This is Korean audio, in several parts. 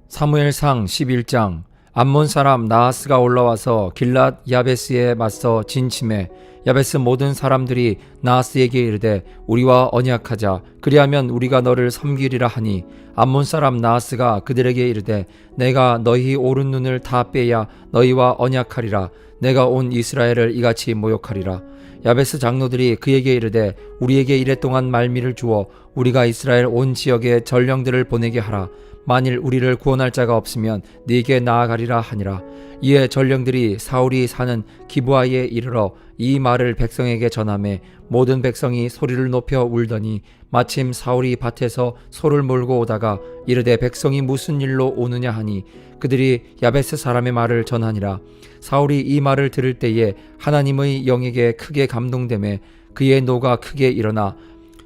사무엘상 11장. 암몬 사람 나하스가 올라와서 길랏 야베스에 맞서 진침해 야베스 모든 사람들이 나하스에게 이르되 우리와 언약하자, 그리하면 우리가 너를 섬기리라 하니, 암몬 사람 나하스가 그들에게 이르되 내가 너희 오른 눈을 다 빼야 너희와 언약하리라. 내가 온 이스라엘을 이같이 모욕하리라. 야베스 장로들이 그에게 이르되 우리에게 이랫동안 말미를 주어 우리가 이스라엘 온 지역에 전령들을 보내게 하라. 만일 우리를 구원할 자가 없으면 네게 나아가리라 하니라. 이에 전령들이 사울이 사는 기브아에 이르러 이 말을 백성에게 전하매 모든 백성이 소리를 높여 울더니 마침 사울이 밭에서 소를 몰고 오다가 이르되 백성이 무슨 일로 오느냐 하니 그들이 야베스 사람의 말을 전하니라. 사울이 이 말을 들을 때에 하나님의 영에게 크게 감동되매 그의 노가 크게 일어나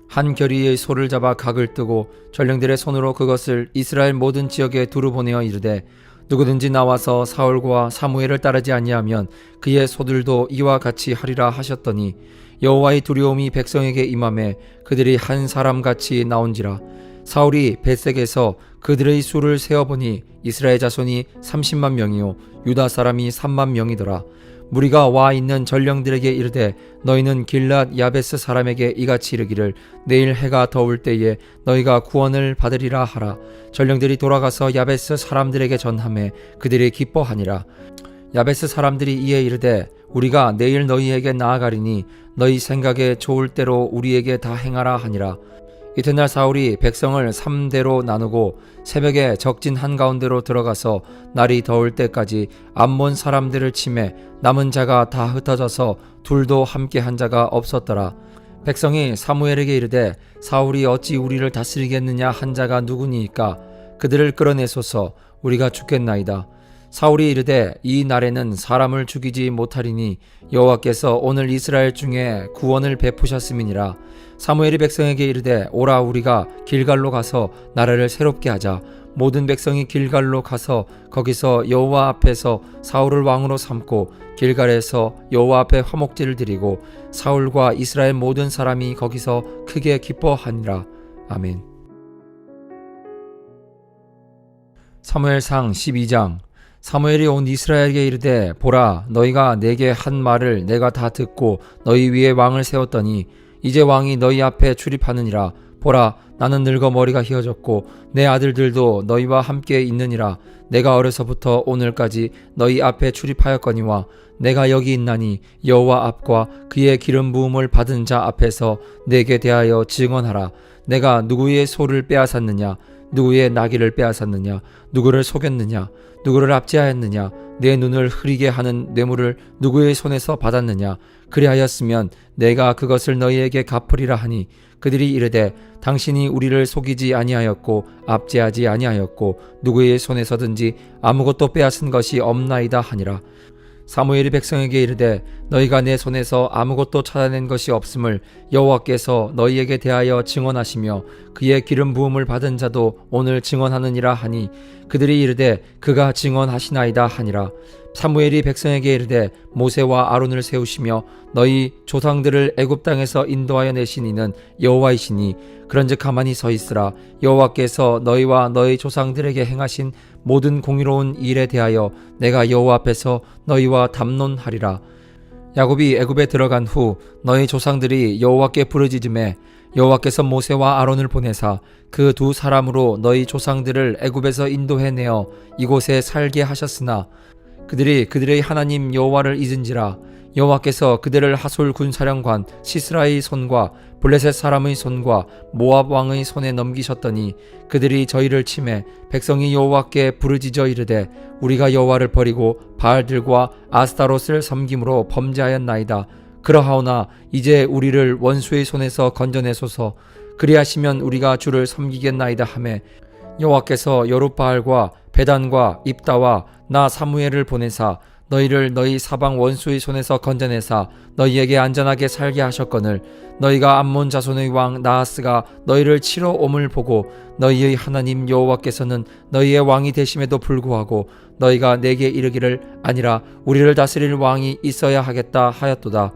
한 겨리의 소를 잡아 각을 뜨고 전령들의 손으로 그것을 이스라엘 모든 지역에 두루 보내어 이르되 누구든지 나와서 사울과 사무엘을 따르지 아니하면 그의 소들도 이와 같이 하리라 하셨더니 여호와의 두려움이 백성에게 임하매 그들이 한 사람같이 나온지라. 사울이 벳색에서 그들의 수를 세어보니 이스라엘 자손이 30만 명이요 유다 사람이 3만 명이더라. 무리가 와 있는 전령들에게 이르되 너희는 길랏 야베스 사람에게 이같이 이르기를 내일 해가 더울 때에 너희가 구원을 받으리라 하라. 전령들이 돌아가서 야베스 사람들에게 전하매 그들이 기뻐하니라. 야베스 사람들이 이에 이르되 우리가 내일 너희에게 나아가리니 너희 생각에 좋을 대로 우리에게 다 행하라 하니라. 이튿날 사울이 백성을 3대로 나누고 새벽에 적진 한가운데로 들어가서 날이 더울 때까지 암몬 사람들을 치매 남은 자가 다 흩어져서 둘도 함께 한 자가 없었더라. 백성이 사무엘에게 이르되 사울이 어찌 우리를 다스리겠느냐 한 자가 누구니이까 그들을 끌어내소서, 우리가 죽겠나이다. 사울이 이르되 이 날에는 사람을 죽이지 못하리니 여호와께서 오늘 이스라엘 중에 구원을 베푸셨음이니라. 사무엘이 백성에게 이르되 오라, 우리가 길갈로 가서 나라를 새롭게 하자. 모든 백성이 길갈로 가서 거기서 여호와 앞에서 사울을 왕으로 삼고 길갈에서 여호와 앞에 화목제를 드리고 사울과 이스라엘 모든 사람이 거기서 크게 기뻐하니라. 아멘. 사무엘상 12장. 사무엘이 온 이스라엘에게 이르되 보라, 너희가 내게 한 말을 내가 다 듣고 너희 위에 왕을 세웠더니 이제 왕이 너희 앞에 출입하느니라. 보라, 나는 늙어 머리가 휘어졌고 내 아들들도 너희와 함께 있느니라. 내가 어려서부터 오늘까지 너희 앞에 출입하였거니와 내가 여기 있나니 여호와 앞과 그의 기름 부음을 받은 자 앞에서 내게 대하여 증언하라. 내가 누구의 소를 빼앗았느냐, 누구의 나귀를 빼앗았느냐, 누구를 속였느냐, 누구를 압제하였느냐, 내 눈을 흐리게 하는 뇌물을 누구의 손에서 받았느냐. 그리하였으면 내가 그것을 너희에게 갚으리라 하니 그들이 이르되 당신이 우리를 속이지 아니하였고 압제하지 아니하였고 누구의 손에서든지 아무것도 빼앗은 것이 없나이다 하니라. 사무엘이 백성에게 이르되 너희가 내 손에서 아무것도 찾아낸 것이 없음을 여호와께서 너희에게 대하여 증언하시며 그의 기름 부음을 받은 자도 오늘 증언하느니라 하니 그들이 이르되 그가 증언하시나이다 하니라. 사무엘이 백성에게 이르되 모세와 아론을 세우시며 너희 조상들을 애굽 땅에서 인도하여 내신 이는 여호와이시니 그런즉 가만히 서 있으라. 여호와께서 너희와 너희 조상들에게 행하신 모든 공의로운 일에 대하여 내가 여호와 앞에서 너희와 담론하리라. 야곱이 애굽에 들어간 후 너희 조상들이 여호와께 부르짖음에 여호와께서 모세와 아론을 보내사 그 두 사람으로 너희 조상들을 애굽에서 인도해내어 이곳에 살게 하셨으나 그들이 그들의 하나님 여호와를 잊은지라. 여호와께서 그들을 하솔 군사령관 시스라의 손과 블레셋 사람의 손과 모압 왕의 손에 넘기셨더니 그들이 저희를 치매 백성이 여호와께 부르짖어 이르되 우리가 여호와를 버리고 바알들과 아스타롯을 섬김으로 범죄하였나이다. 그러하오나 이제 우리를 원수의 손에서 건져내소서. 그리하시면 우리가 주를 섬기겠나이다 하매 여호와께서 여룻바알과 베단과 입다와 나 사무엘을 보내사 너희를 너희 사방 원수의 손에서 건져내사 너희에게 안전하게 살게 하셨거늘 너희가 암몬 자손의 왕 나하스가 너희를 치러 옴을 보고 너희의 하나님 여호와께서는 너희의 왕이 되심에도 불구하고 너희가 내게 이르기를 아니라 우리를 다스릴 왕이 있어야 하겠다 하였도다.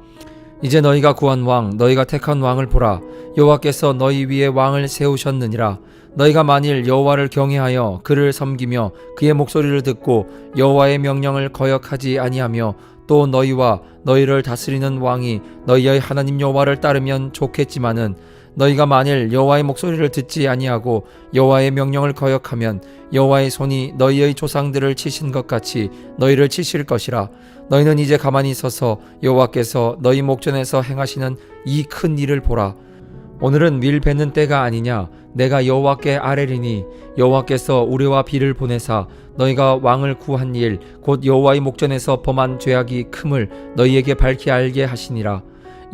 이제 너희가 구한 왕, 너희가 택한 왕을 보라. 여호와께서 너희 위에 왕을 세우셨느니라. 너희가 만일 여호와를 경외하여 그를 섬기며 그의 목소리를 듣고 여호와의 명령을 거역하지 아니하며 또 너희와 너희를 다스리는 왕이 너희의 하나님 여호와를 따르면 좋겠지만은 너희가 만일 여호와의 목소리를 듣지 아니하고 여호와의 명령을 거역하면 여호와의 손이 너희의 조상들을 치신 것 같이 너희를 치실 것이라. 너희는 이제 가만히 있어서 여호와께서 너희 목전에서 행하시는 이 큰 일을 보라. 오늘은 밀 뱉는 때가 아니냐. 내가 여호와께 아뢰리니 여호와께서 우레와 비를 보내사 너희가 왕을 구한 일 곧 여호와의 목전에서 범한 죄악이 큼을 너희에게 밝히 알게 하시니라.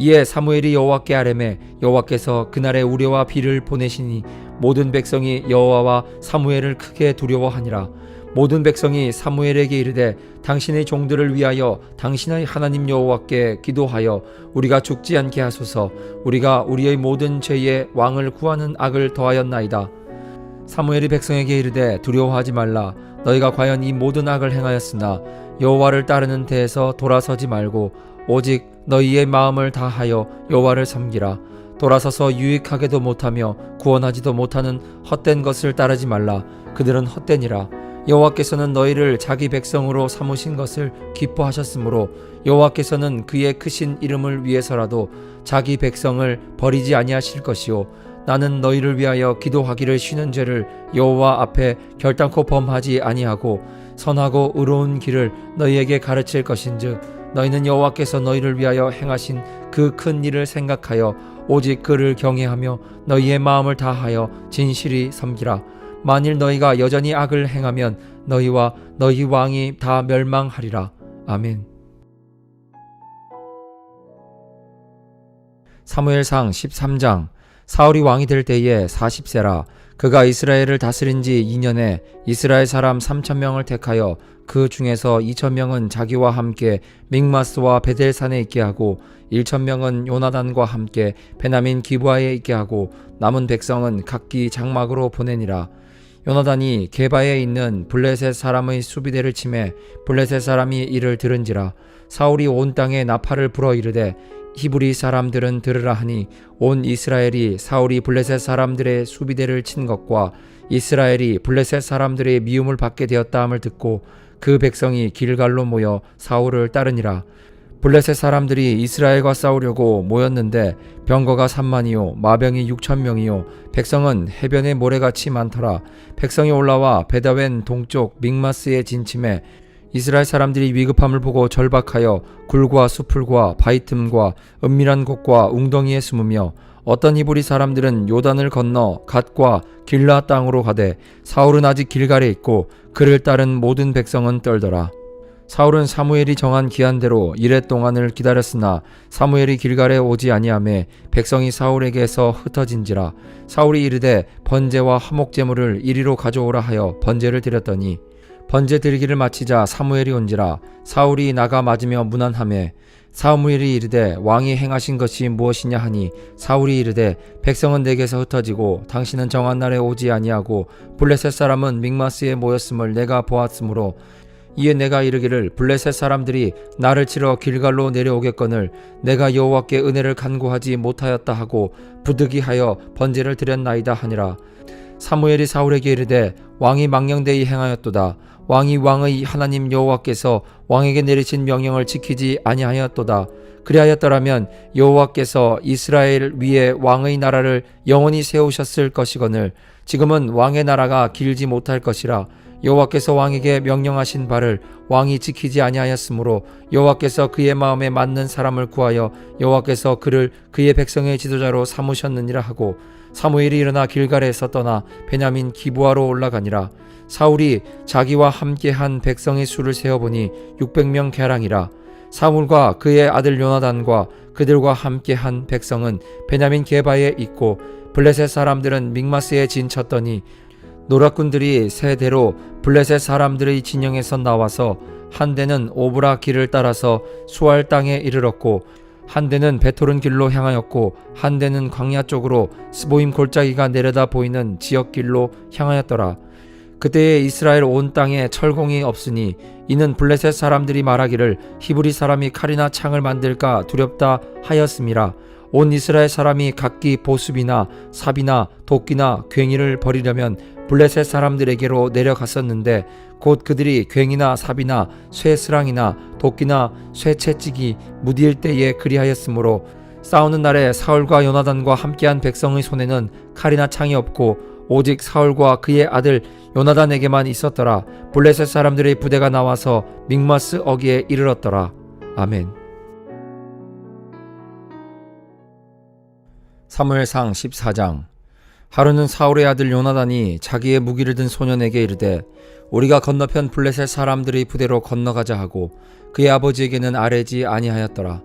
이에 사무엘이 여호와께 아뢰매 여호와께서 그날에 우레와 비를 보내시니 모든 백성이 여호와와 사무엘을 크게 두려워하니라. 모든 백성이 사무엘에게 이르되 당신의 종들을 위하여 당신의 하나님 여호와께 기도하여 우리가 죽지 않게 하소서. 우리가 우리의 모든 죄에 왕을 구하는 악을 더하였나이다. 사무엘이 백성에게 이르되 두려워하지 말라. 너희가 과연 이 모든 악을 행하였으나 여호와를 따르는 데에서 돌아서지 말고 오직 너희의 마음을 다하여 여호와를 섬기라. 돌아서서 유익하게도 못하며 구원하지도 못하는 헛된 것을 따르지 말라. 그들은 헛되니라. 여호와께서는 너희를 자기 백성으로 삼으신 것을 기뻐하셨으므로 여호와께서는 그의 크신 이름을 위해서라도 자기 백성을 버리지 아니하실 것이요 나는 너희를 위하여 기도하기를 쉬는 죄를 여호와 앞에 결단코 범하지 아니하고 선하고 의로운 길을 너희에게 가르칠 것인즉 너희는 여호와께서 너희를 위하여 행하신 그 큰 일을 생각하여 오직 그를 경외하며 너희의 마음을 다하여 진실히 섬기라. 만일 너희가 여전히 악을 행하면 너희와 너희 왕이 다 멸망하리라. 아멘. 사무엘상 13장. 사울이 왕이 될 때에 40세라. 그가 이스라엘을 다스린 지 2년에 이스라엘 사람 3,000명을 택하여 그 중에서 2,000명은 자기와 함께 믹마스와 베델산에 있게 하고 1,000명은 요나단과 함께 베냐민 기브아에 있게 하고 남은 백성은 각기 장막으로 보내니라. 요나단이 게바에 있는 블레셋 사람의 수비대를 치매 블레셋 사람이 이를 들은지라. 사울이 온 땅에 나팔을 불어 이르되 히브리 사람들은 들으라 하니 온 이스라엘이 사울이 블레셋 사람들의 수비대를 친 것과 이스라엘이 블레셋 사람들의 미움을 받게 되었다 함을 듣고 그 백성이 길갈로 모여 사울을 따르니라. 블레셋 사람들이 이스라엘과 싸우려고 모였는데 병거가 3만이요 마병이 6,000명이요 백성은 해변의 모래같이 많더라. 백성이 올라와 베다웬 동쪽 믹마스에 진침해 이스라엘 사람들이 위급함을 보고 절박하여 굴과 수풀과 바위 틈과 은밀한 곳과 웅덩이에 숨으며 어떤 히브리 사람들은 요단을 건너 갓과 길라 땅으로 가되 사울은 아직 길갈에 있고 그를 따른 모든 백성은 떨더라. 사울은 사무엘이 정한 기한대로 이레 동안을 기다렸으나 사무엘이 길갈에 오지 아니하매 백성이 사울에게서 흩어진지라. 사울이 이르되 번제와 화목 제물을 이리로 가져오라 하여 번제를 드렸더니 번제 드리기를 마치자 사무엘이 온지라. 사울이 나가 맞으며 문안하매 사무엘이 이르되 왕이 행하신 것이 무엇이냐 하니 사울이 이르되 백성은 내게서 흩어지고 당신은 정한 날에 오지 아니하고 블레셋 사람은 믹마스에 모였음을 내가 보았으므로 이에 내가 이르기를 블레셋 사람들이 나를 치러 길갈로 내려오겠거늘 내가 여호와께 은혜를 간구하지 못하였다 하고 부득이하여 번제를 드렸나이다 하니라. 사무엘이 사울에게 이르되 왕이 망령되이 행하였도다. 왕이 왕의 하나님 여호와께서 왕에게 내리신 명령을 지키지 아니하였도다. 그리하였더라면 여호와께서 이스라엘 위에 왕의 나라를 영원히 세우셨을 것이거늘 지금은 왕의 나라가 길지 못할 것이라. 여호와께서 왕에게 명령하신 바를 왕이 지키지 아니하였으므로 여호와께서 그의 마음에 맞는 사람을 구하여 여호와께서 그를 그의 백성의 지도자로 삼으셨느니라 하고 사무엘이 일어나 길갈에서 떠나 베냐민 기브아로 올라가니라. 사울이 자기와 함께한 백성의 수를 세어보니 600명 가량이라. 사울과 그의 아들 요나단과 그들과 함께한 백성은 베냐민 게바에 있고 블레셋 사람들은 믹마스에 진쳤더니 노략군들이 세 대로 블레셋 사람들의 진영에서 나와서 한 대는 오브라 길을 따라서 수알 땅에 이르렀고 한 대는 베토른 길로 향하였고 한 대는 광야 쪽으로 스보임 골짜기가 내려다 보이는 지역 길로 향하였더라. 그때에 이스라엘 온 땅에 철공이 없으니 이는 블레셋 사람들이 말하기를 히브리 사람이 칼이나 창을 만들까 두렵다 하였음이라. 온 이스라엘 사람이 각기 보습이나 삽이나 도끼나 괭이를 버리려면 블레셋 사람들에게로 내려갔었는데 곧 그들이 괭이나 삽이나 쇠스랑이나 도끼나 쇠채찍이 무디일 때에 그리하였으므로 싸우는 날에 사울과 요나단과 함께한 백성의 손에는 칼이나 창이 없고 오직 사울과 그의 아들 요나단에게만 있었더라. 블레셋 사람들의 부대가 나와서 믹마스 어기에 이르렀더라. 아멘. 사무엘상 14장. 하루는 사울의 아들 요나단이 자기의 무기를 든 소년에게 이르되 우리가 건너편 블레셋 사람들의 부대로 건너가자 하고 그의 아버지에게는 아뢰지 아니하였더라.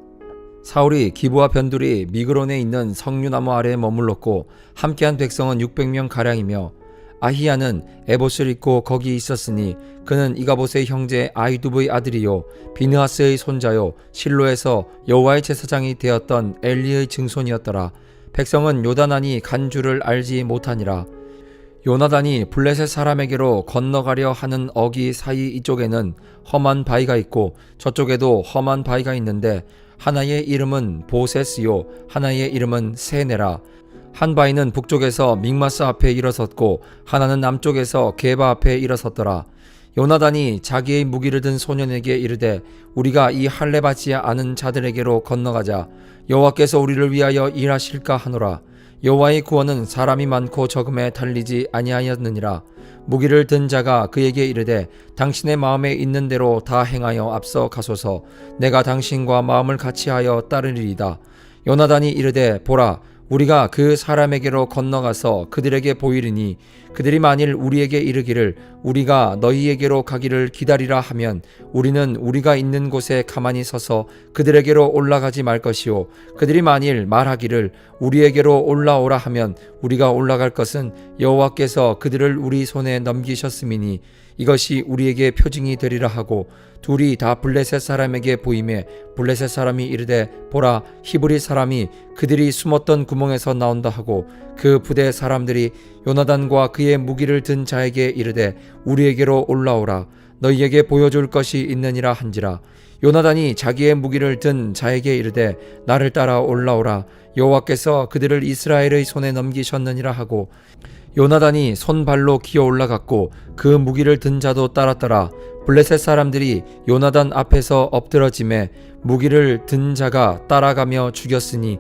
사울이 기브와 변두리 미그론에 있는 석류나무 아래에 머물렀고 함께한 백성은 600명 가량이며 아히야는 에봇을 입고 거기 있었으니 그는 이가봇의 형제 아히두브의 아들이요 비느하스의 손자요 실로에서 여호와의 제사장이 되었던 엘리의 증손이었더라. 백성은 요단안이 간 줄을 알지 못하니라. 요나단이 블레셋 사람에게로 건너가려 하는 어기 사이 이쪽에는 험한 바위가 있고 저쪽에도 험한 바위가 있는데 하나의 이름은 보세스요 하나의 이름은 세네라. 한 바위는 북쪽에서 믹마스 앞에 일어섰고 하나는 남쪽에서 게바 앞에 일어섰더라. 요나단이 자기의 무기를 든 소년에게 이르되 우리가 이 할례받지 않은 자들에게로 건너가자. 여호와께서 우리를 위하여 일하실까 하노라. 여호와의 구원은 사람이 많고 적음에 달리지 아니하였느니라. 무기를 든 자가 그에게 이르되 당신의 마음에 있는 대로 다 행하여 앞서 가소서. 내가 당신과 마음을 같이하여 따르리이다. 요나단이 이르되 보라 우리가 그 사람에게로 건너가서 그들에게 보이리니 그들이 만일 우리에게 이르기를 우리가 너희에게로 가기를 기다리라 하면 우리는 우리가 있는 곳에 가만히 서서 그들에게로 올라가지 말 것이요 그들이 만일 말하기를 우리에게로 올라오라 하면 우리가 올라갈 것은 여호와께서 그들을 우리 손에 넘기셨음이니 이것이 우리에게 표징이 되리라 하고 둘이 다 블레셋 사람에게 보이매 블레셋 사람이 이르되 보라 히브리 사람이 그들이 숨었던 구멍에서 나온다 하고 그 부대 사람들이 요나단과 그의 무기를 든 자에게 이르되 우리에게로 올라오라 너희에게 보여줄 것이 있느니라 한지라. 요나단이 자기의 무기를 든 자에게 이르되 나를 따라 올라오라 여호와께서 그들을 이스라엘의 손에 넘기셨느니라 하고 요나단이 손발로 기어 올라갔고 그 무기를 든 자도 따랐더라. 블레셋 사람들이 요나단 앞에서 엎드러짐에 무기를 든 자가 따라가며 죽였으니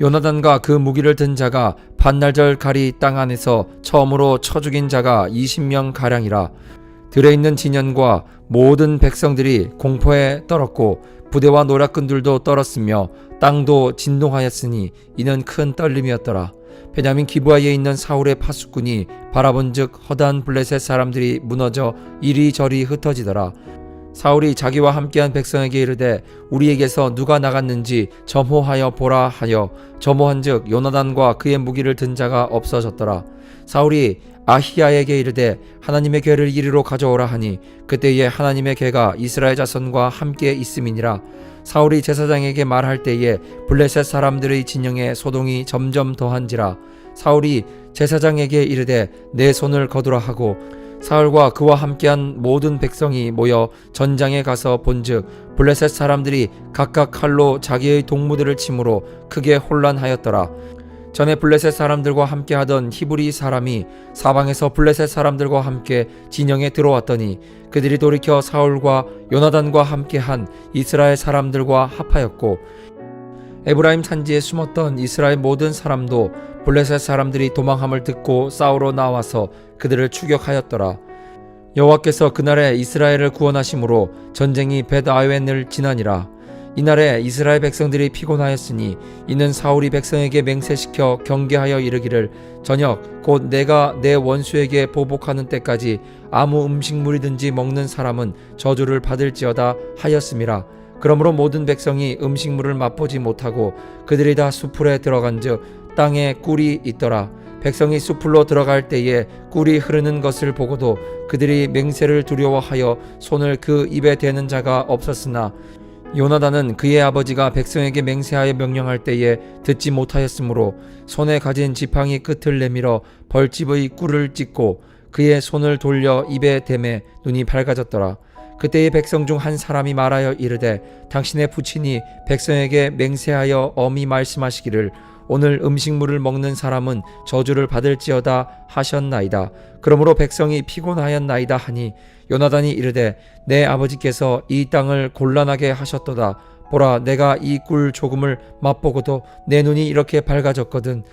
요나단과 그 무기를 든 자가 반나절 가리 땅 안에서 처음으로 쳐 죽인 자가 20명 가량이라. 들에 있는 진연과 모든 백성들이 공포에 떨었고 부대와 노략군들도 떨었으며 땅도 진동하였으니 이는 큰 떨림이었더라. 베냐민 기브아에 있는 사울의 파수꾼이 바라본즉 허다한 블레셋 사람들이 무너져 이리저리 흩어지더라. 사울이 자기와 함께한 백성에게 이르되 우리에게서 누가 나갔는지 점호하여 보라 하여 점호한즉 요나단과 그의 무기를 든 자가 없어졌더라. 사울이 아히야에게 이르되 하나님의 궤를 이리로 가져오라 하니 그때에 하나님의 궤가 이스라엘 자손과 함께 있음이니라. 사울이 제사장에게 말할 때에 블레셋 사람들의 진영에 소동이 점점 더한지라. 사울이 제사장에게 이르되 내 손을 거두라 하고 사울과 그와 함께한 모든 백성이 모여 전장에 가서 본즉 블레셋 사람들이 각각 칼로 자기의 동무들을 치므로 크게 혼란하였더라. 전에 블레셋 사람들과 함께하던 히브리 사람이 사방에서 블레셋 사람들과 함께 진영에 들어왔더니 그들이 돌이켜 사울과 요나단과 함께한 이스라엘 사람들과 합하였고 에브라임 산지에 숨었던 이스라엘 모든 사람도 블레셋 사람들이 도망함을 듣고 싸우러 나와서 그들을 추격하였더라. 여호와께서 그날에 이스라엘을 구원하심으로 전쟁이 벳아웬을 지나니라. 이날에 이스라엘 백성들이 피곤하였으니 이는 사울이 백성에게 맹세시켜 경계하여 이르기를 저녁 곧 내가 내 원수에게 보복하는 때까지 아무 음식물이든지 먹는 사람은 저주를 받을지어다 하였음이라. 그러므로 모든 백성이 음식물을 맛보지 못하고 그들이 다 수풀에 들어간즉 땅에 꿀이 있더라. 백성이 수풀로 들어갈 때에 꿀이 흐르는 것을 보고도 그들이 맹세를 두려워하여 손을 그 입에 대는 자가 없었으나 요나단은 그의 아버지가 백성에게 맹세하여 명령할 때에 듣지 못하였으므로 손에 가진 지팡이 끝을 내밀어 벌집의 꿀을 찢고 그의 손을 돌려 입에 대매 눈이 밝아졌더라. 그때의 백성 중 한 사람이 말하여 이르되 당신의 부친이 백성에게 맹세하여 엄히 말씀하시기를 오늘 음식물을 먹는 사람은 저주를 받을지어다 하셨나이다. 그러므로 백성이 피곤하였나이다 하니 요나단이 이르되 내 아버지께서 이 땅을 곤란하게 하셨도다. 보라, 내가 이 꿀 조금을 맛보고도 내 눈이 이렇게 밝아졌거든.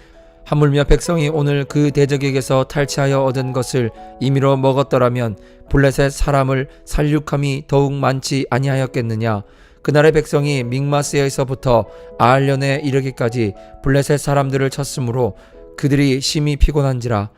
하물며 백성이 오늘 그 대적에게서 탈취하여 얻은 것을 임의로 먹었더라면 블레셋 사람을 살육함이 더욱 많지 아니하였겠느냐. 그날의 백성이 믹마스에서부터 아알련에 이르기까지 블레셋 사람들을 쳤으므로 그들이 심히 피곤한지라.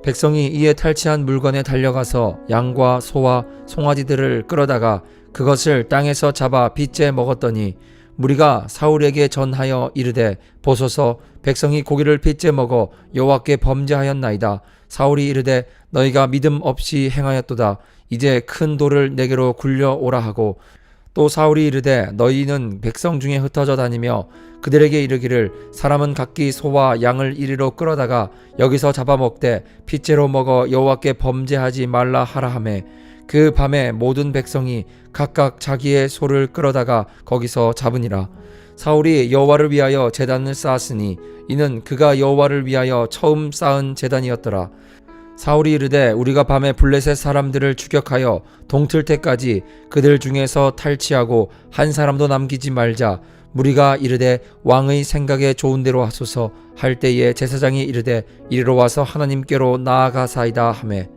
백성이 이에 탈취한 물건에 달려가서 양과 소와 송아지들을 끌어다가 그것을 땅에서 잡아 빚제 먹었더니 무리가 사울에게 전하여 이르되 보소서, 백성이 고기를 빚제 먹어 여호와께 범죄하였나이다. 사울이 이르되 너희가 믿음 없이 행하였도다. 이제 큰 돌을 내게로 굴려오라 하고 또 사울이 이르되 너희는 백성 중에 흩어져 다니며 그들에게 이르기를 사람은 각기 소와 양을 이리로 끌어다가 여기서 잡아먹되 핏째로 먹어 여호와께 범죄하지 말라 하라 하매 그 밤에 모든 백성이 각각 자기의 소를 끌어다가 거기서 잡으니라. 사울이 여호와를 위하여 제단을 쌓았으니 이는 그가 여호와를 위하여 처음 쌓은 제단이었더라. 사울이 이르되 우리가 밤에 블레셋 사람들을 추격하여 동틀 때까지 그들 중에서 탈취하고 한 사람도 남기지 말자. 무리가 이르되 왕의 생각에 좋은 대로 하소서 할 때에 제사장이 이르되 이리로 와서 하나님께로 나아가사이다 하매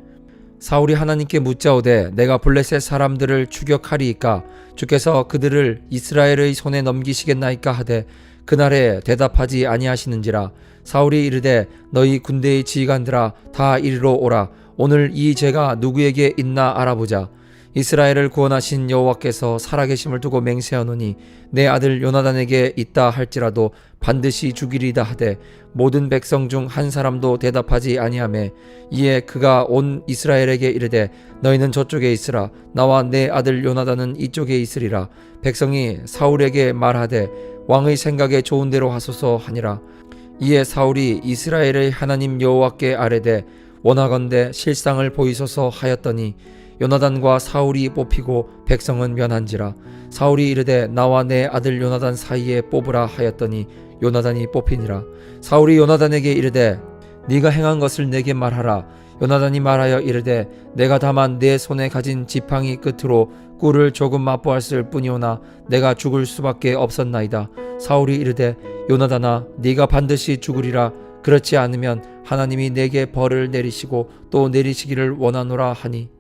사울이 하나님께 묻자오되 내가 블레셋 사람들을 추격하리이까 주께서 그들을 이스라엘의 손에 넘기시겠나이까 하되 그날에 대답하지 아니하시는지라. 사울이 이르되 너희 군대의 지휘관들아 다 이리로 오라. 오늘 이 죄가 누구에게 있나 알아보자. 이스라엘을 구원하신 여호와께서 살아계심을 두고 맹세하노니 내 아들 요나단에게 있다 할지라도 반드시 죽이리다 하되 모든 백성 중 한 사람도 대답하지 아니하매 이에 그가 온 이스라엘에게 이르되 너희는 저쪽에 있으라. 나와 내 아들 요나단은 이쪽에 있으리라. 백성이 사울에게 말하되 왕의 생각에 좋은 대로 하소서 하니라. 이에 사울이 이스라엘의 하나님 여호와께 아뢰되 원하건대 실상을 보이소서 하였더니 요나단과 사울이 뽑히고 백성은 면한지라. 사울이 이르되 나와 내 아들 요나단 사이에 뽑으라 하였더니 요나단이 뽑히니라. 사울이 요나단에게 이르되 네가 행한 것을 내게 말하라. 요나단이 말하여 이르되 내가 다만 내 손에 가진 지팡이 끝으로 꿀을 조금 맛보았을 뿐이오나 내가 죽을 수밖에 없었나이다. 사울이 이르되 요나단아 네가 반드시 죽으리라. 그렇지 않으면 하나님이 내게 벌을 내리시고 또 내리시기를 원하노라 하니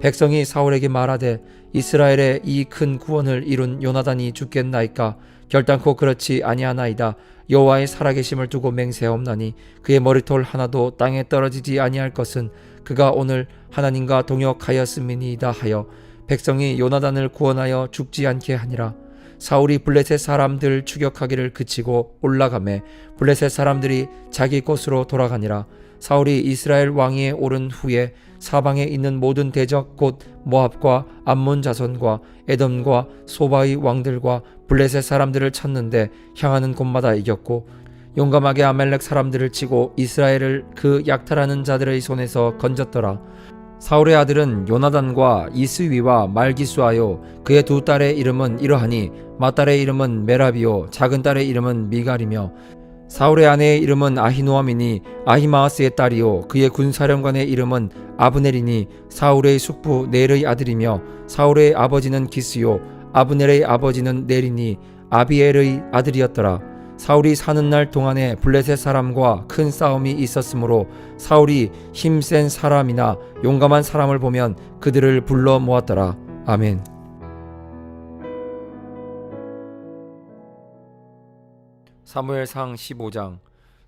백성이 사울에게 말하되 이스라엘의 이 큰 구원을 이룬 요나단이 죽겠나이까. 결단코 그렇지 아니하나이다. 여호와의 살아계심을 두고 맹세하옵나니 그의 머리털 하나도 땅에 떨어지지 아니할 것은 그가 오늘 하나님과 동역하였음이니이다 하여 백성이 요나단을 구원하여 죽지 않게 하니라. 사울이 블레셋 사람들 추격하기를 그치고 올라가매 블레셋 사람들이 자기 곳으로 돌아가니라. 사울이 이스라엘 왕위에 오른 후에 사방에 있는 모든 대적 곧 모압과 암몬 자손과 에돔과 소바의 왕들과 블레셋 사람들을 쳤는데 향하는 곳마다 이겼고 용감하게 아말렉 사람들을 치고 이스라엘을 그 약탈하는 자들의 손에서 건졌더라. 사울의 아들은 요나단과 이스위와 말기수하요 그의 두 딸의 이름은 이러하니 맏딸의 이름은 메라비요 작은 딸의 이름은 미갈이며 사울의 아내의 이름은 아히노아미니 아히마아스의 딸이요 그의 군사령관의 이름은 아브넬이니 사울의 숙부 넬의 아들이며 사울의 아버지는 기스요 아브넬의 아버지는 넬이니 아비엘의 아들이었더라. 사울이 사는 날 동안에 블레셋 사람과 큰 싸움이 있었으므로 사울이 힘센 사람이나 용감한 사람을 보면 그들을 불러 모았더라. 아멘. 사무엘상 15장.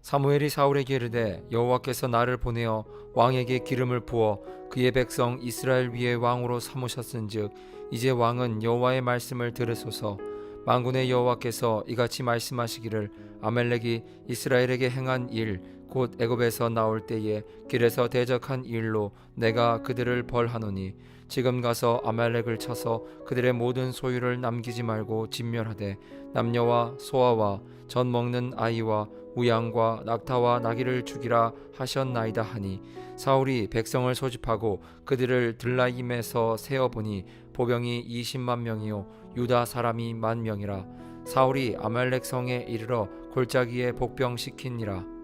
사무엘이 사울에게 이르되 여호와께서 나를 보내어 왕에게 기름을 부어 그의 백성 이스라엘 위에 왕으로 삼으셨은즉 이제 왕은 여호와의 말씀을 들으소서. 만군의 여호와께서 이같이 말씀하시기를 아말렉이 이스라엘에게 행한 일 곧 애굽에서 나올 때에 길에서 대적한 일로 내가 그들을 벌하노니 지금 가서 아말렉을 쳐서 그들의 모든 소유를 남기지 말고 진멸하되 남녀와 소아와 젖 먹는 아이와 우양과 낙타와 나귀를 죽이라 하셨나이다 하니 사울이 백성을 소집하고 그들을 들라임에서 세어보니 보병이 20만 명이요 유다 사람이 10,000명이라. 사울이 아말렉 성에 이르러 골짜기에 복병시키니라.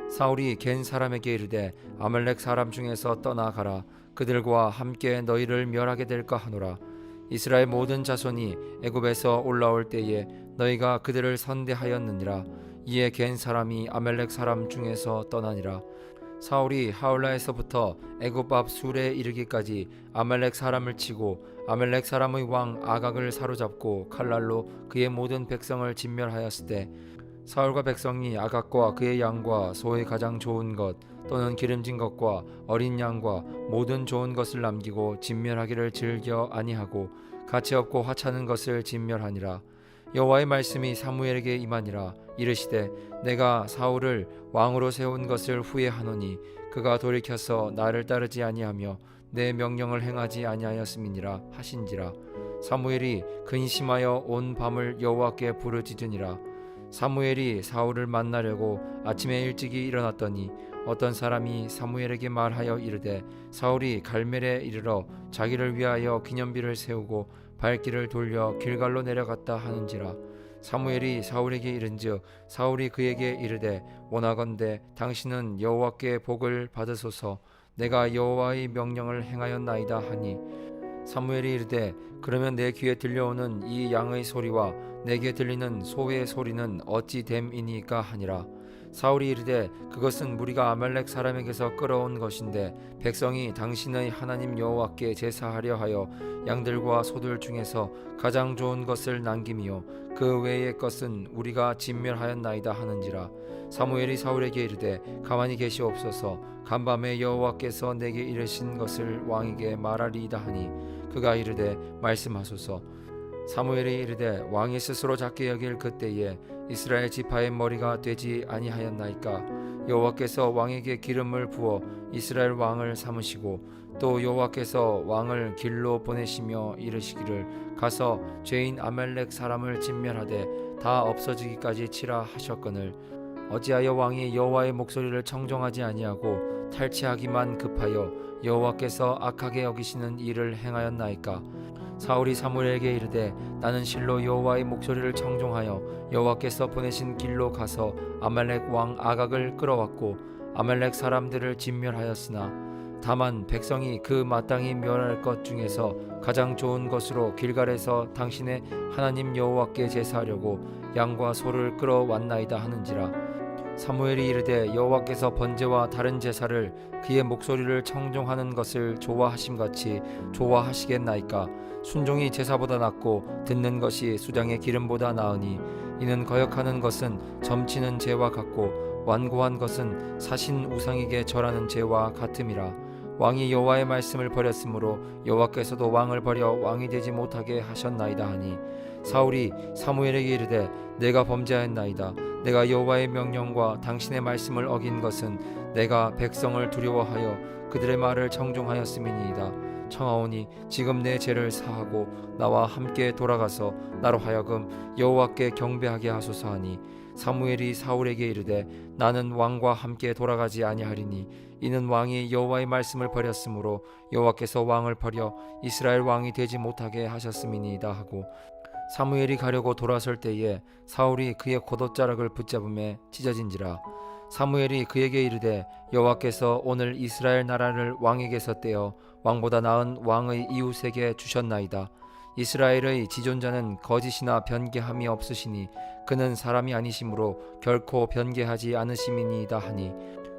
사울이 겐 사람에게 이르되 아말렉 사람 중에서 떠나가라. 그들과 함께 너희를 멸하게 될까 하노라. 이스라엘 모든 자손이 애굽에서 올라올 때에 너희가 그들을 선대하였느니라. 이에 겐 사람이 아말렉 사람 중에서 떠나니라. 사울이 하울라에서부터 애굽 앞 술에 이르기까지 아말렉 사람을 치고 아말렉 사람의 왕 아각을 사로잡고 칼날로 그의 모든 백성을 진멸하였을 때 사울과 백성이 아각과 그의 양과 소의 가장 좋은 것 또는 기름진 것과 어린 양과 모든 좋은 것을 남기고 진멸하기를 즐겨 아니하고 가치 없고 하찮은 것을 진멸하니라. 여호와의 말씀이 사무엘에게 임하니라. 이르시되 내가 사울을 왕으로 세운 것을 후회하노니 그가 돌이켜서 나를 따르지 아니하며 내 명령을 행하지 아니하였음이니라 하신지라. 사무엘이 근심하여 온 밤을 여호와께 부르짖으니라. 사무엘이 사울을 만나려고 아침에 일찍이 일어났더니 어떤 사람이 사무엘에게 말하여 이르되 사울이 갈멜에 이르러 자기를 위하여 기념비를 세우고 발길을 돌려 길갈로 내려갔다 하는지라. 사무엘이 사울에게 이른즉 사울이 그에게 이르되 원하건대 당신은 여호와께 복을 받으소서. 내가 여호와의 명령을 행하였나이다 하니 사무엘이 이르되 그러면 내 귀에 들려오는 이 양의 소리와 내게 들리는 소의 소리는 어찌 됨이니까 하니라. 사울이 이르되 그것은 무리가 아말렉 사람에게서 끌어온 것인데 백성이 당신의 하나님 여호와께 제사하려 하여 양들과 소들 중에서 가장 좋은 것을 남김이요 그 외의 것은 우리가 진멸하였나이다 하는지라. 사무엘이 사울에게 이르되 가만히 계시옵소서. 간밤에 여호와께서 내게 이르신 것을 왕에게 말하리이다 하니 그가 이르되 말씀하소서. 사무엘이 이르되 왕이 스스로 작게 여길 그때에 이스라엘 지파의 머리가 되지 아니하였나이까. 여호와께서 왕에게 기름을 부어 이스라엘 왕을 삼으시고 또 여호와께서 왕을 길로 보내시며 이르시기를 가서 죄인 아말렉 사람을 진멸하되 다 없어지기까지 치라 하셨거늘 어찌하여 왕이 여호와의 목소리를 청종하지 아니하고 탈취하기만 급하여 여호와께서 악하게 여기시는 일을 행하였나이까. 사울이 사무엘에게 이르되 나는 실로 여호와의 목소리를 청종하여 여호와께서 보내신 길로 가서 아말렉 왕 아각을 끌어왔고 아말렉 사람들을 진멸하였으나 다만 백성이 그 마땅히 멸할 것 중에서 가장 좋은 것으로 길갈에서 당신의 하나님 여호와께 제사하려고 양과 소를 끌어왔나이다 하는지라. 사무엘이 이르되 여호와께서 번제와 다른 제사를 그의 목소리를 청종하는 것을 좋아하심같이 좋아하시겠나이까. 순종이 제사보다 낫고 듣는 것이 수장의 기름보다 나으니 이는 거역하는 것은 점치는 죄와 같고 완고한 것은 사신 우상에게 절하는 죄와 같음이라. 왕이 여호와의 말씀을 버렸으므로 여호와께서도 왕을 버려 왕이 되지 못하게 하셨나이다 하니 사울이 사무엘에게 이르되 내가 범죄하였나이다. 내가 여호와의 명령과 당신의 말씀을 어긴 것은 내가 백성을 두려워하여 그들의 말을 청종하였음이니이다. 청하오니 지금 내 죄를 사하고 나와 함께 돌아가서 나로 하여금 여호와께 경배하게 하소서 하니 사무엘이 사울에게 이르되 나는 왕과 함께 돌아가지 아니하리니 이는 왕이 여호와의 말씀을 버렸으므로 여호와께서 왕을 버려 이스라엘 왕이 되지 못하게 하셨음이니이다 하고 사무엘이 가려고 돌아설 때에 사울이 그의 겉옷자락을 붙잡음에 찢어진지라. 사무엘이 그에게 이르되 여호와께서 오늘 이스라엘 나라를 왕에게서 떼어 왕보다 나은 왕의 이웃에게 주셨나이다. 이스라엘의 지존자는 거짓이나 변개함이 없으시니 그는 사람이 아니시므로 결코 변개하지 않으심이니이다 하니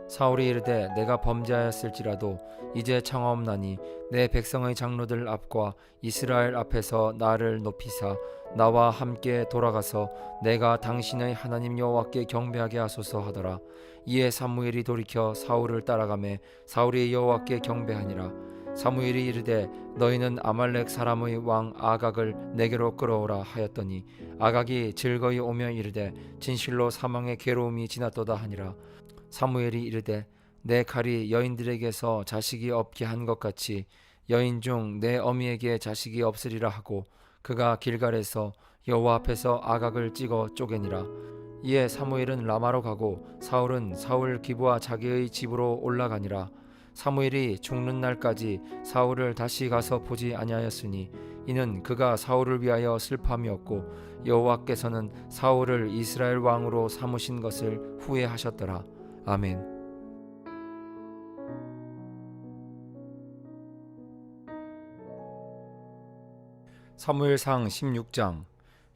사울이 이르되 내가 범죄하였을지라도 이제 청하옵나니 내 백성의 장로들 앞과 이스라엘 앞에서 나를 높이사 나와 함께 돌아가서 내가 당신의 하나님 여호와께 경배하게 하소서 하더라. 이에 사무엘이 돌이켜 사울을 따라가매 사울이 여호와께 경배하니라. 사무엘이 이르되 너희는 아말렉 사람의 왕 아각을 내게로 끌어오라 하였더니 아각이 즐거이 오며 이르되 진실로 사망의 괴로움이 지났도다 하니라. 사무엘이 이르되 내 칼이 여인들에게서 자식이 없게 한 것 같이 여인 중 내 어미에게 자식이 없으리라 하고 그가 길갈에서 여호와 앞에서 아각을 찍어 쪼개니라. 이에 사무엘은 라마로 가고 사울은 사울 기브와 자기의 집으로 올라가니라. 사무엘이 죽는 날까지 사울을 다시 가서 보지 아니하였으니 이는 그가 사울을 위하여 슬픔이었고 여호와께서는 사울을 이스라엘 왕으로 삼으신 것을 후회하셨더라. 아멘. 사무엘상 16장.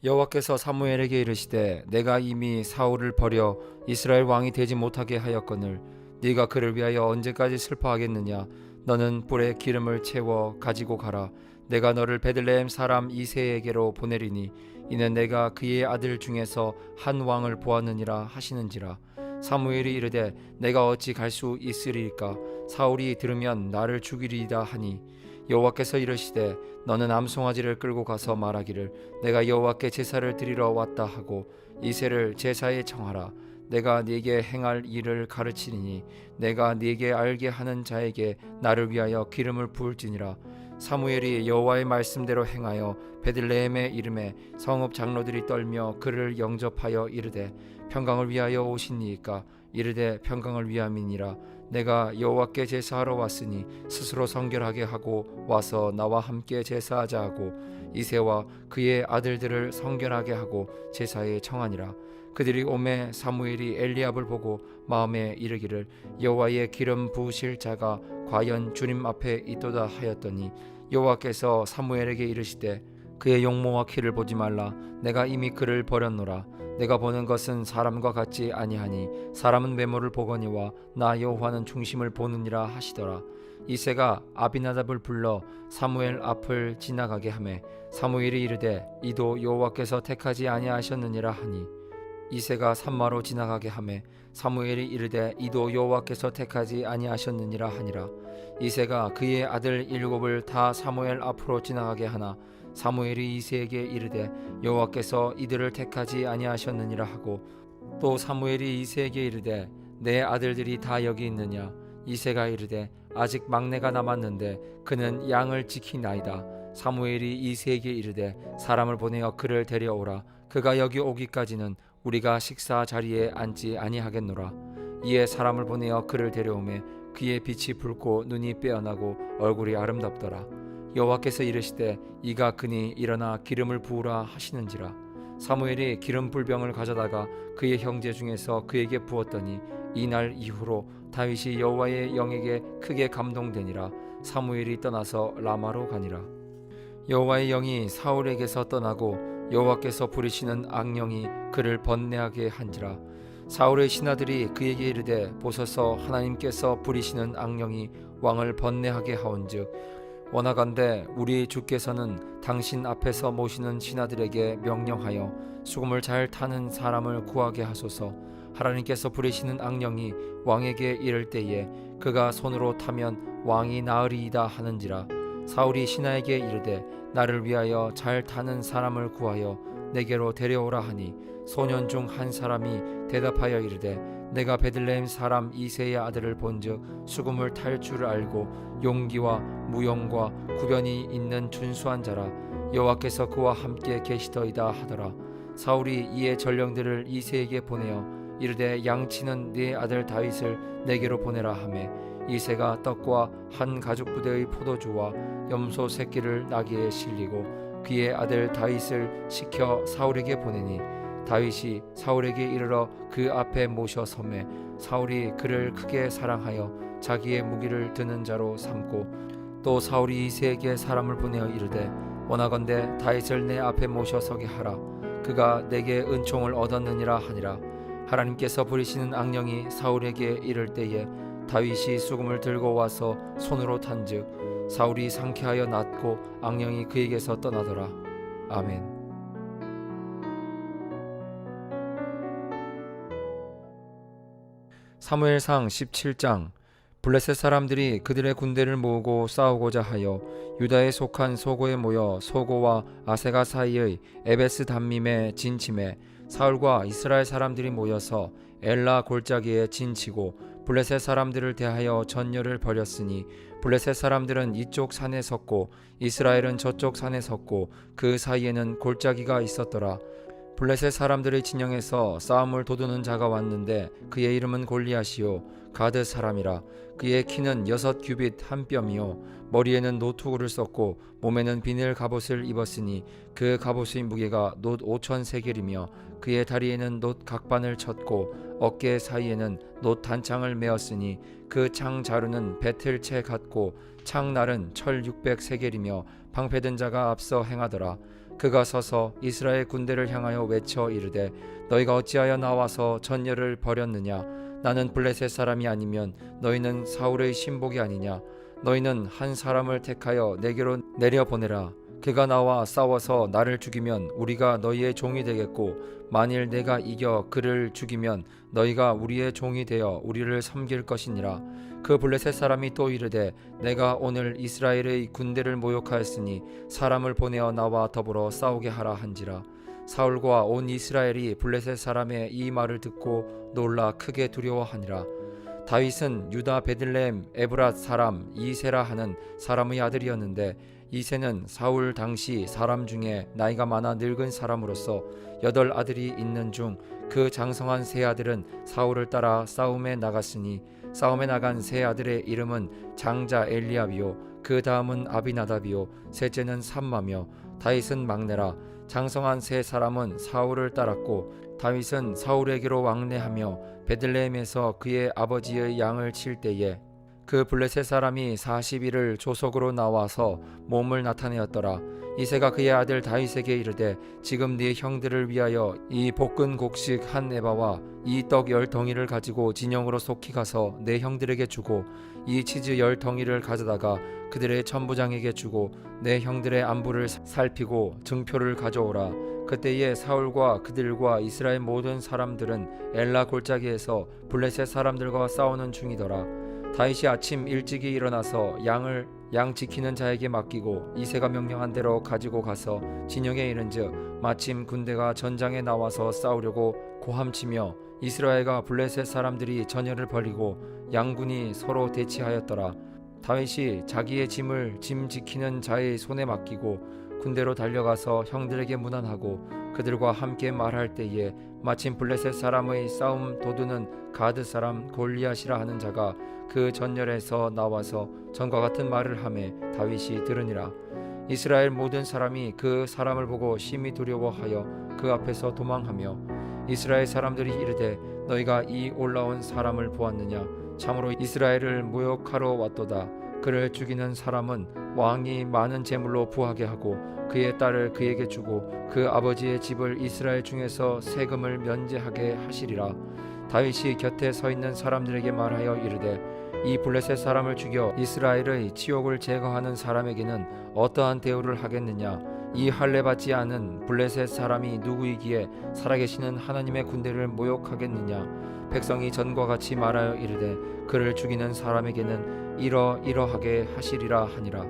여호와께서 사무엘에게 이르시되 내가 이미 사울을 버려 이스라엘 왕이 되지 못하게 하였거늘 네가 그를 위하여 언제까지 슬퍼하겠느냐. 너는 불에 기름을 채워 가지고 가라. 내가 너를 베들레헴 사람 이새에게로 보내리니 이는 내가 그의 아들 중에서 한 왕을 보았느니라 하시는지라. 사무엘이 이르되 내가 어찌 갈 수 있으리까. 사울이 들으면 나를 죽이리이다 하니 여호와께서 이르시되 너는 암송아지를 끌고 가서 말하기를 내가 여호와께 제사를 드리러 왔다 하고 이새를 제사에 청하라. 내가 네게 행할 일을 가르치리니 내가 네게 알게 하는 자에게 나를 위하여 기름을 부을지니라. 사무엘이 여호와의 말씀대로 행하여 베들레헴에 이름에 성읍 장로들이 떨며 그를 영접하여 이르되 평강을 위하여 오시니이까. 이르되 평강을 위함이니라. 내가 여호와께 제사하러 왔으니 스스로 성결하게 하고 와서 나와 함께 제사하자 하고 이새와 그의 아들들을 성결하게 하고 제사에 청하니라. 그들이 오매 사무엘이 엘리압을 보고 마음에 이르기를 여호와의 기름 부으실 자가 과연 주님 앞에 있도다 하였더니 여호와께서 사무엘에게 이르시되 그의 용모와 키를 보지 말라. 내가 이미 그를 버렸노라. 내가 보는 것은 사람과 같지 아니하니 사람은 외모를 보거니와 나 여호와는 중심을 보느니라 하시더라. 이새가 아비나답을 불러 사무엘 앞을 지나가게 하매 사무엘이 이르되 이도 여호와께서 택하지 아니하셨느니라 하니 이새가 산마로 지나가게 하매 사무엘이 이르되 이도 여호와께서 택하지 아니하셨느니라 하니라. 이새가 그의 아들 일곱을 다 사무엘 앞으로 지나가게 하나 사무엘이 이새에게 이르되 여호와께서 이들을 택하지 아니하셨느니라 하고 또 사무엘이 이새에게 이르되 내 아들들이 다 여기 있느냐. 이새가 이르되 아직 막내가 남았는데 그는 양을 지키나이다. 사무엘이 이새에게 이르되 사람을 보내어 그를 데려오라. 그가 여기 오기까지는 우리가 식사 자리에 앉지 아니하겠노라. 이에 사람을 보내어 그를 데려오매 그의 빛이 붉고 눈이 빼어나고 얼굴이 아름답더라. 여호와께서 이르시되 이가 그니 일어나 기름을 부으라 하시는지라. 사무엘이 기름 불병을 가져다가 그의 형제 중에서 그에게 부었더니 이날 이후로 다윗이 여호와의 영에게 크게 감동되니라. 사무엘이 떠나서 라마로 가니라. 여호와의 영이 사울에게서 떠나고 여호와께서 부리시는 악령이 그를 번뇌하게 한지라. 사울의 신하들이 그에게 이르되 보소서 하나님께서 부리시는 악령이 왕을 번뇌하게 하온즉 원하건대 우리 주께서는 당신 앞에서 모시는 신하들에게 명령하여 수금을 잘 타는 사람을 구하게 하소서. 하나님께서 부리시는 악령이 왕에게 이를 때에 그가 손으로 타면 왕이 나으리이다 하는지라. 사울이 신하에게 이르되 나를 위하여 잘 타는 사람을 구하여 내게로 데려오라 하니 소년 중 한 사람이 대답하여 이르되 내가 베들레헴 사람 이새의 아들을 본즉 수금을 탈 줄 알고 용기와 무용과 구변이 있는 준수한 자라. 여호와께서 그와 함께 계시더이다 하더라. 사울이 이에 전령들을 이새에게 보내어 이르되 양치는 네 아들 다윗을 내게로 보내라 하매 이새가 떡과 한 가죽 부대의 포도주와 염소 새끼를 나귀에 실리고 그의 아들 다윗을 시켜 사울에게 보내니 다윗이 사울에게 이르러 그 앞에 모셔 서매 사울이 그를 크게 사랑하여 자기의 무기를 드는 자로 삼고 또 사울이 이새에게 사람을 보내어 이르되 원하건대 다윗을 내 앞에 모셔 서게 하라. 그가 내게 은총을 얻었느니라 하니라. 하나님께서 부리시는 악령이 사울에게 이를 때에 다윗이 수금을 들고 와서 손으로 탄즉 사울이 상쾌하여 낫고 악령이 그에게서 떠나더라. 아멘. 사무엘상 17장. 블레셋 사람들이 그들의 군대를 모으고 싸우고자 하여 유다에 속한 소고에 모여 소고와 아세가 사이의 에베스 담밈에 진침해 사울과 이스라엘 사람들이 모여서 엘라 골짜기에 진치고 블레셋 사람들을 대하여 전열을 벌였으니 블레셋 사람들은 이쪽 산에 섰고 이스라엘은 저쪽 산에 섰고 그 사이에는 골짜기가 있었더라. 블레셋 사람들의 진영에서 싸움을 도두는 자가 왔는데 그의 이름은 골리앗이요 가드 사람이라. 그의 키는 6규빗 한 뼘이요 머리에는 노투구를 썼고 몸에는 비늘 갑옷을 입었으니 그 갑옷의 무게가 놋 5천 세겔이며 그의 다리에는 놋 각반을 쳤고 어깨 사이에는 놋 단창을 메었으니 그 창 자루는 배틀채 같고 창날은 철 600 세겔이며 방패든 자가 앞서 행하더라. 그가 서서 이스라엘 군대를 향하여 외쳐 이르되 너희가 어찌하여 나와서 전열을 벌였느냐. 나는 블레셋 사람이 아니면 너희는 사울의 신복이 아니냐. 너희는 한 사람을 택하여 내게로 내려보내라. 그가 나와 싸워서 나를 죽이면 우리가 너희의 종이 되겠고 만일 내가 이겨 그를 죽이면 너희가 우리의 종이 되어 우리를 섬길 것이니라. 그 블레셋 사람이 또 이르되 내가 오늘 이스라엘의 군대를 모욕하였으니 사람을 보내어 나와 더불어 싸우게 하라 한지라. 사울과 온 이스라엘이 블레셋 사람의 이 말을 듣고 놀라 크게 두려워하니라. 다윗은 유다 베들레헴 에브랏 사람 이세라 하는 사람의 아들이었는데 이세는 사울 당시 사람 중에 나이가 많아 늙은 사람으로서 8 아들이 있는 중 그 장성한 세 아들은 사울을 따라 싸움에 나갔으니 싸움에 나간 세 아들의 이름은 장자 엘리압이요 그 다음은 아비나답이요 셋째는 삼마며 다윗은 막내라. 장성한 세 사람은 사울을 따랐고 다윗은 사울에게로 왕래하며 베들레헴에서 그의 아버지의 양을 칠 때에 그 블레셋 사람이 40일을 조속으로 나와서 몸을 나타내었더라. 이새가 그의 아들 다윗에게 이르되 지금 네 형들을 위하여 이 볶은 곡식 한 에바와 이 떡 10덩이를 가지고 진영으로 속히 가서 내 형들에게 주고 이 치즈 10덩이를 가져다가 그들의 천부장에게 주고 내 형들의 안부를 살피고 증표를 가져오라. 그때에 사울과 그들과 이스라엘 모든 사람들은 엘라 골짜기에서 블레셋 사람들과 싸우는 중이더라. 다윗이 아침 일찍이 일어나서 양 지키는 자에게 맡기고 이새가 명령한 대로 가지고 가서 진영에 이른즉 마침 군대가 전장에 나와서 싸우려고 고함치며 이스라엘과 블레셋 사람들이 전열을 벌이고 양군이 서로 대치하였더라. 다윗이 자기의 짐을 짐 지키는 자의 손에 맡기고 군대로 달려가서 형들에게 문안하고 그들과 함께 말할 때에 마침 블레셋 사람의 싸움 도두는 가드 사람 골리앗이라 하는 자가 그 전열에서 나와서 전과 같은 말을 하매 다윗이 들으니라. 이스라엘 모든 사람이 그 사람을 보고 심히 두려워하여 그 앞에서 도망하며 이스라엘 사람들이 이르되 너희가 이 올라온 사람을 보았느냐. 참으로 이스라엘을 모욕하러 왔도다. 그를 죽이는 사람은 왕이 많은 재물로 부하게 하고 그의 딸을 그에게 주고 그 아버지의 집을 이스라엘 중에서 세금을 면제하게 하시리라. 다윗이 곁에 서 있는 사람들에게 말하여 이르되 이 블레셋 사람을 죽여 이스라엘의 치욕을 제거하는 사람에게는 어떠한 대우를 하겠느냐. 이 할례 받지 않은 블레셋 사람이 누구이기에 살아계시는 하나님의 군대를 모욕하겠느냐. 백성이 전과 같이 말하여 이르되 그를 죽이는 사람에게는 이러이러하게 하시리라 하니라.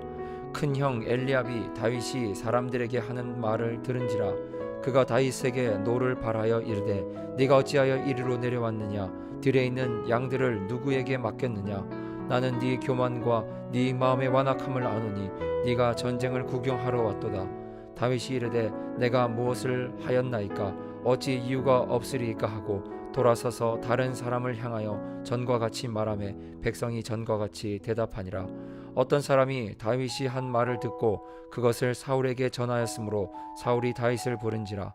큰 형 엘리압이 다윗이 사람들에게 하는 말을 들은지라. 그가 다윗에게 노를 발하여 이르되 네가 어찌하여 이리로 내려왔느냐. 들에 있는 양들을 누구에게 맡겼느냐. 나는 네 교만과 네 마음의 완악함을 아노니 네가 전쟁을 구경하러 왔도다. 다윗이 이르되 내가 무엇을 하였나이까. 어찌 이유가 없으리이까 하고 돌아서서 다른 사람을 향하여 전과 같이 말하매 백성이 전과 같이 대답하니라. 어떤 사람이 다윗이 한 말을 듣고 그것을 사울에게 전하였으므로 사울이 다윗을 부른지라.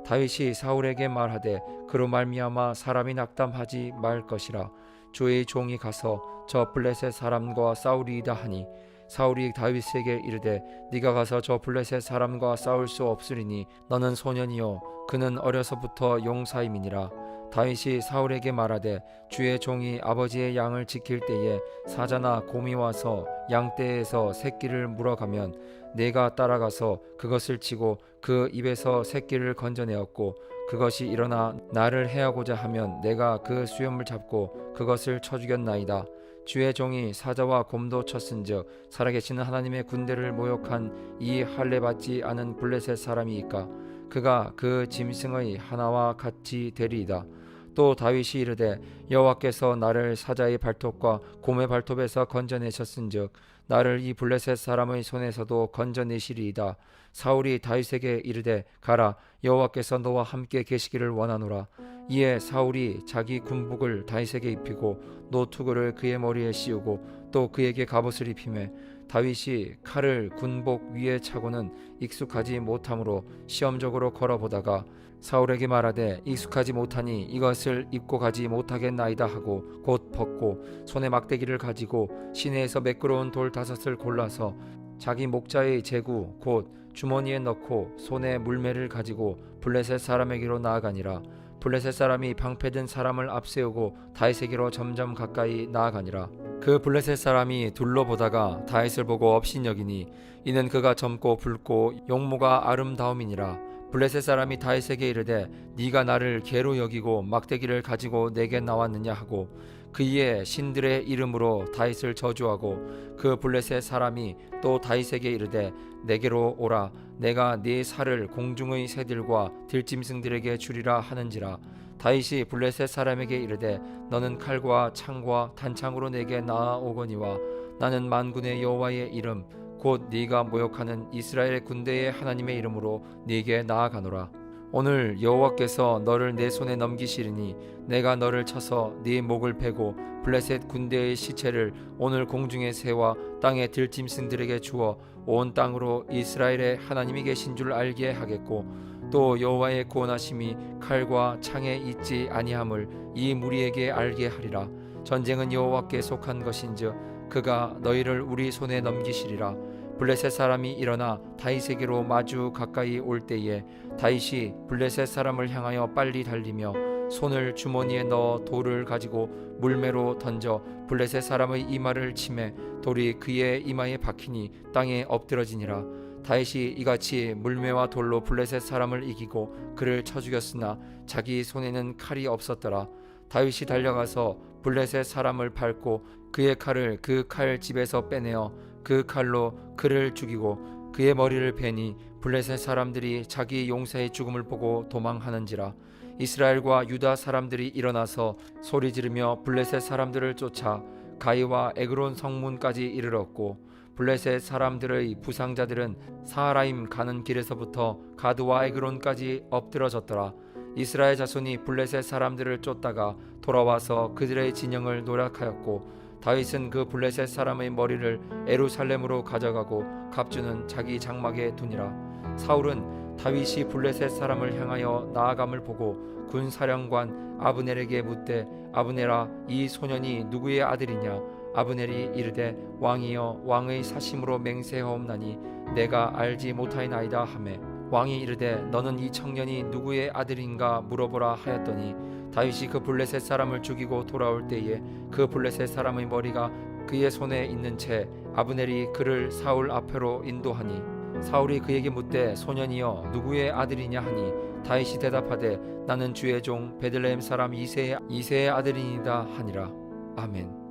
다윗이 사울에게 말하되 그로 말미암아 사람이 낙담하지 말 것이라. 주의 종이 가서 저 블레셋 사람과 싸우리이다 하니 사울이 다윗에게 이르되 네가 가서 저 블레셋 사람과 싸울 수 없으리니 너는 소년이요 그는 어려서부터 용사임이니라. 다윗이 사울에게 말하되 주의 종이 아버지의 양을 지킬 때에 사자나 곰이 와서 양떼에서 새끼를 물어가면 내가 따라가서 그것을 치고 그 입에서 새끼를 건져내었고 그것이 일어나 나를 해하고자 하면 내가 그 수염을 잡고 그것을 쳐 죽였나이다. 주의 종이 사자와 곰도 쳤은즉 살아계시는 하나님의 군대를 모욕한 이 할례 받지 않은 블레셋 사람이이까 그가 그 짐승의 하나와 같이 되리이다. 또 다윗이 이르되 여호와께서 나를 사자의 발톱과 곰의 발톱에서 건져내셨은즉 나를 이 블레셋 사람의 손에서도 건져내시리이다. 사울이 다윗에게 이르되 가라, 여호와께서 너와 함께 계시기를 원하노라. 이에 사울이 자기 군복을 다윗에게 입히고 노투구를 그의 머리에 씌우고 또 그에게 갑옷을 입히매 다윗이 칼을 군복 위에 차고는 익숙하지 못하므로 시험적으로 걸어보다가 사울에게 말하되 익숙하지 못하니 이것을 입고 가지 못하겠나이다 하고 곧 벗고 손에 막대기를 가지고 시내에서 매끄러운 돌 5을 골라서 자기 목자의 제구 곧 주머니에 넣고 손에 물매를 가지고 블레셋 사람에게로 나아가니라. 블레셋 사람이 방패든 사람을 앞세우고 다윗에게로 점점 가까이 나아가니라. 그 블레셋 사람이 둘러보다가 다윗을 보고 업신여기니 이는 그가 젊고 붉고 용모가 아름다움이니라. 블레셋 사람이 다윗에게 이르되 네가 나를 개로 여기고 막대기를 가지고 내게 나왔느냐 하고 그의 신들의 이름으로 다윗을 저주하고 그 블레셋 사람이 또 다윗에게 이르되 내게로 오라, 내가 네 살을 공중의 새들과 들짐승들에게 주리라 하는지라. 다윗이 블레셋 사람에게 이르되 너는 칼과 창과 단창으로 내게 나아오거니와 나는 만군의 여호와의 이름 곧 네가 모욕하는 이스라엘 군대의 하나님의 이름으로 네게 나아가노라. 오늘 여호와께서 너를 내 손에 넘기시리니 내가 너를 쳐서 네 목을 베고 블레셋 군대의 시체를 오늘 공중의 새와 땅의 들짐승들에게 주어 온 땅으로 이스라엘의 하나님이 계신 줄 알게 하겠고 또 여호와의 구원하심이 칼과 창에 있지 아니함을 이 무리에게 알게 하리라. 전쟁은 여호와께 속한 것인즉 그가 너희를 우리 손에 넘기시리라. 블레셋 사람이 일어나 다윗에게로 마주 가까이 올 때에 다윗이 블레셋 사람을 향하여 빨리 달리며 손을 주머니에 넣어 돌을 가지고 물매로 던져 블레셋 사람의 이마를 치매 돌이 그의 이마에 박히니 땅에 엎드러지니라. 다윗이 이같이 물매와 돌로 블레셋 사람을 이기고 그를 쳐 죽였으나 자기 손에는 칼이 없었더라. 다윗이 달려가서 블레셋 사람을 밟고 그의 칼을 그 칼 집에서 빼내어 그 칼로 그를 죽이고 그의 머리를 베니 블레셋 사람들이 자기 용사의 죽음을 보고 도망하는지라. 이스라엘과 유다 사람들이 일어나서 소리 지르며 블레셋 사람들을 쫓아 가이와 에그론 성문까지 이르렀고 블레셋 사람들의 부상자들은 사하라임 가는 길에서부터 가드와 에그론까지 엎드러졌더라. 이스라엘 자손이 블레셋 사람들을 쫓다가 돌아와서 그들의 진영을 노략하였고 다윗은 그 블레셋 사람의 머리를 예루살렘으로 가져가고 갑주는 자기 장막에 두니라. 사울은 다윗이 블레셋 사람을 향하여 나아감을 보고 군사령관 아브넬에게 묻되 아브넬아, 이 소년이 누구의 아들이냐? 아브넬이 이르되 왕이여, 왕의 사심으로 맹세하옵나니 내가 알지 못하이나이다 하매 왕이 이르되 너는 이 청년이 누구의 아들인가 물어보라 하였더니 다윗이 그 블레셋 사람을 죽이고 돌아올 때에 그 블레셋 사람의 머리가 그의 손에 있는 채 아브넬이 그를 사울 앞으로 인도하니 사울이 그에게 묻되 소년이여 누구의 아들이냐 하니 다윗이 대답하되 나는 주의 종 베들레헴 사람 이새의 아들이니이다 하니라. 아멘.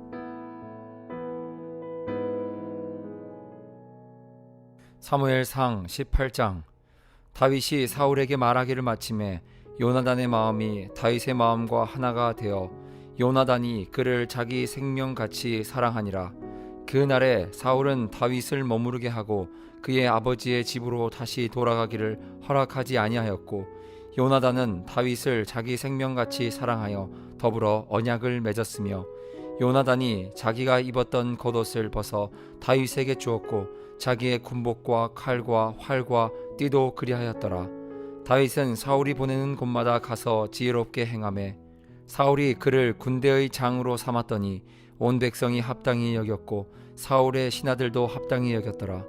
사무엘상 18장. 다윗이 사울에게 말하기를 마침에 요나단의 마음이 다윗의 마음과 하나가 되어 요나단이 그를 자기 생명같이 사랑하니라. 그날에 사울은 다윗을 머무르게 하고 그의 아버지의 집으로 다시 돌아가기를 허락하지 아니하였고 요나단은 다윗을 자기 생명같이 사랑하여 더불어 언약을 맺었으며 요나단이 자기가 입었던 겉옷을 벗어 다윗에게 주었고 자기의 군복과 칼과 활과 띠도 그리하였더라. 다윗은 사울이 보내는 곳마다 가서 지혜롭게 행하매 사울이 그를 군대의 장으로 삼았더니 온 백성이 합당히 여겼고 사울의 신하들도 합당히 여겼더라.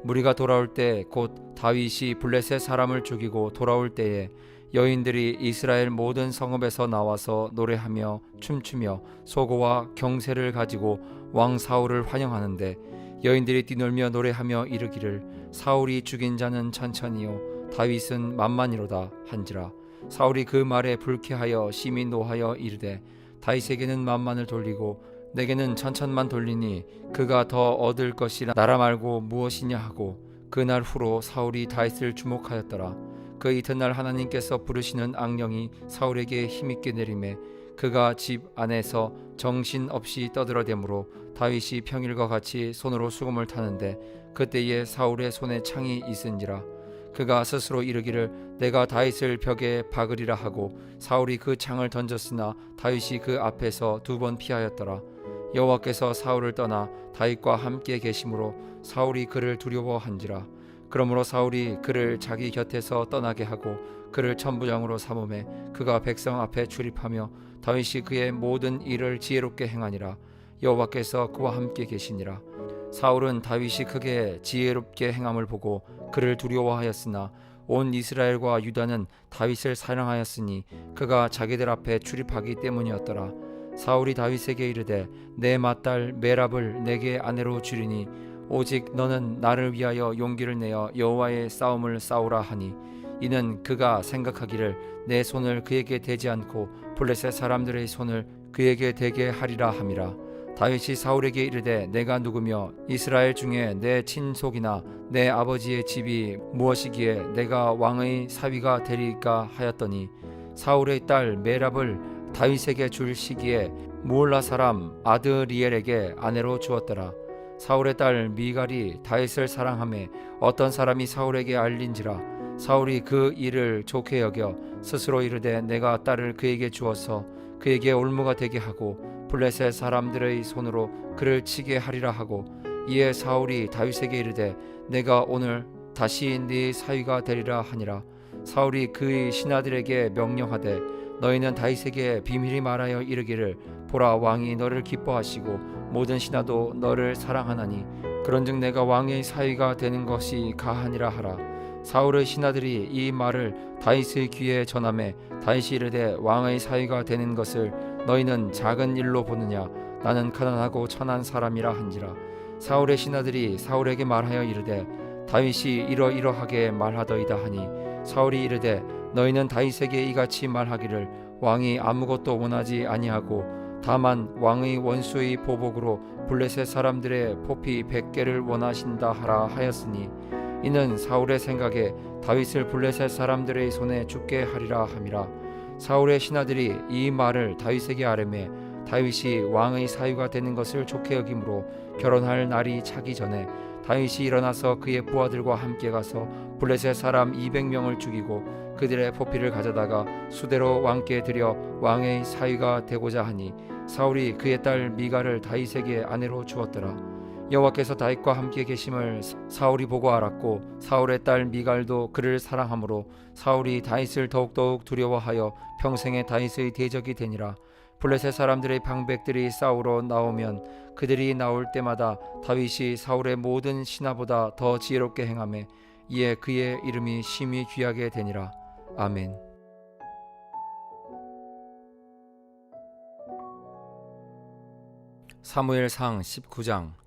무리가 돌아올 때 곧 다윗이 블레셋 사람을 죽이고 돌아올 때에 여인들이 이스라엘 모든 성읍에서 나와서 노래하며 춤추며 소고와 경세를 가지고 왕 사울을 환영하는데 여인들이 뛰놀며 노래하며 이르기를 사울이 죽인 자는 천천히요 다윗은 만만이로다 한지라. 사울이 그 말에 불쾌하여 심히 노하여 이르되 다윗에게는 만만을 돌리고 내게는 천천만 돌리니 그가 더 얻을 것이라 나라 말고 무엇이냐 하고 그날 후로 사울이 다윗을 주목하였더라. 그 이튿날 하나님께서 부르시는 악령이 사울에게 힘있게 내림에 그가 집 안에서 정신없이 떠들어대므로 다윗이 평일과 같이 손으로 수금을 타는데 그때에 사울의 손에 창이 있은지라. 그가 스스로 이르기를 내가 다윗을 벽에 박으리라 하고 사울이 그 창을 던졌으나 다윗이 그 앞에서 2번 피하였더라. 여호와께서 사울을 떠나 다윗과 함께 계심으로 사울이 그를 두려워한지라. 그러므로 사울이 그를 자기 곁에서 떠나게 하고 그를 천부장으로 삼음에 그가 백성 앞에 출입하며 다윗이 그의 모든 일을 지혜롭게 행하니라. 여호와께서 그와 함께 계시니라. 사울은 다윗이 크게 지혜롭게 행함을 보고 그를 두려워하였으나 온 이스라엘과 유다는 다윗을 사랑하였으니 그가 자기들 앞에 출입하기 때문이었더라. 사울이 다윗에게 이르되 내 맏딸 메랍을 내게 아내로 주리니 오직 너는 나를 위하여 용기를 내어 여호와의 싸움을 싸우라 하니 이는 그가 생각하기를 내 손을 그에게 대지 않고 블레셋 사람들의 손을 그에게 대게 하리라 함이라. 다윗이 사울에게 이르되 내가 누구며 이스라엘 중에 내 친속이나 내 아버지의 집이 무엇이기에 내가 왕의 사위가 되리까 하였더니 사울의 딸 메랍을 다윗에게 줄 시기에 무올라 사람 아드리엘에게 아내로 주었더라. 사울의 딸 미갈이 다윗을 사랑하며 어떤 사람이 사울에게 알린지라. 사울이 그 일을 좋게 여겨 스스로 이르되 내가 딸을 그에게 주어서 그에게 올무가 되게 하고 블레셋 사람들의 손으로 그를 치게 하리라 하고 이에 사울이 다윗에게 이르되 내가 오늘 다시 네 사위가 되리라 하니라. 사울이 그의 신하들에게 명령하되 너희는 다윗에게 비밀히 말하여 이르기를 보라 왕이 너를 기뻐하시고 모든 신하도 너를 사랑하나니 그런즉 내가 왕의 사위가 되는 것이 가하니라 하라. 사울의 신하들이 이 말을 다윗의 귀에 전하매 다윗이 이르되 왕의 사위가 되는 것을 너희는 작은 일로 보느냐 나는 가난하고 천한 사람이라 한지라. 사울의 신하들이 사울에게 말하여 이르되 다윗이 이러이러하게 말하더이다 하니 사울이 이르되 너희는 다윗에게 이같이 말하기를 왕이 아무것도 원하지 아니하고 다만 왕의 원수의 보복으로 블레셋 사람들의 포피 100개를 원하신다 하라 하였으니 이는 사울의 생각에 다윗을 블레셋 사람들의 손에 죽게 하리라 함이라. 사울의 신하들이 이 말을 다윗에게 아뢰매 다윗이 왕의 사위가 되는 것을 좋게 여김으로 결혼할 날이 차기 전에 다윗이 일어나서 그의 부하들과 함께 가서 블레셋 사람 200명을 죽이고 그들의 포피를 가져다가 수대로 왕께 드려 왕의 사위가 되고자 하니 사울이 그의 딸 미갈을 다윗에게 아내로 주었더라. 여호와께서 다윗과 함께 계심을 사울이 보고 알았고 사울의 딸 미갈도 그를 사랑하므로 사울이 다윗을 더욱더욱 두려워하여 평생에 다윗의 대적이 되니라. 블레셋 사람들의 방백들이 싸우러 나오면 그들이 나올 때마다 다윗이 사울의 모든 신하보다 더 지혜롭게 행하며 이에 그의 이름이 심히 귀하게 되니라. 아멘. 사무엘상 19장.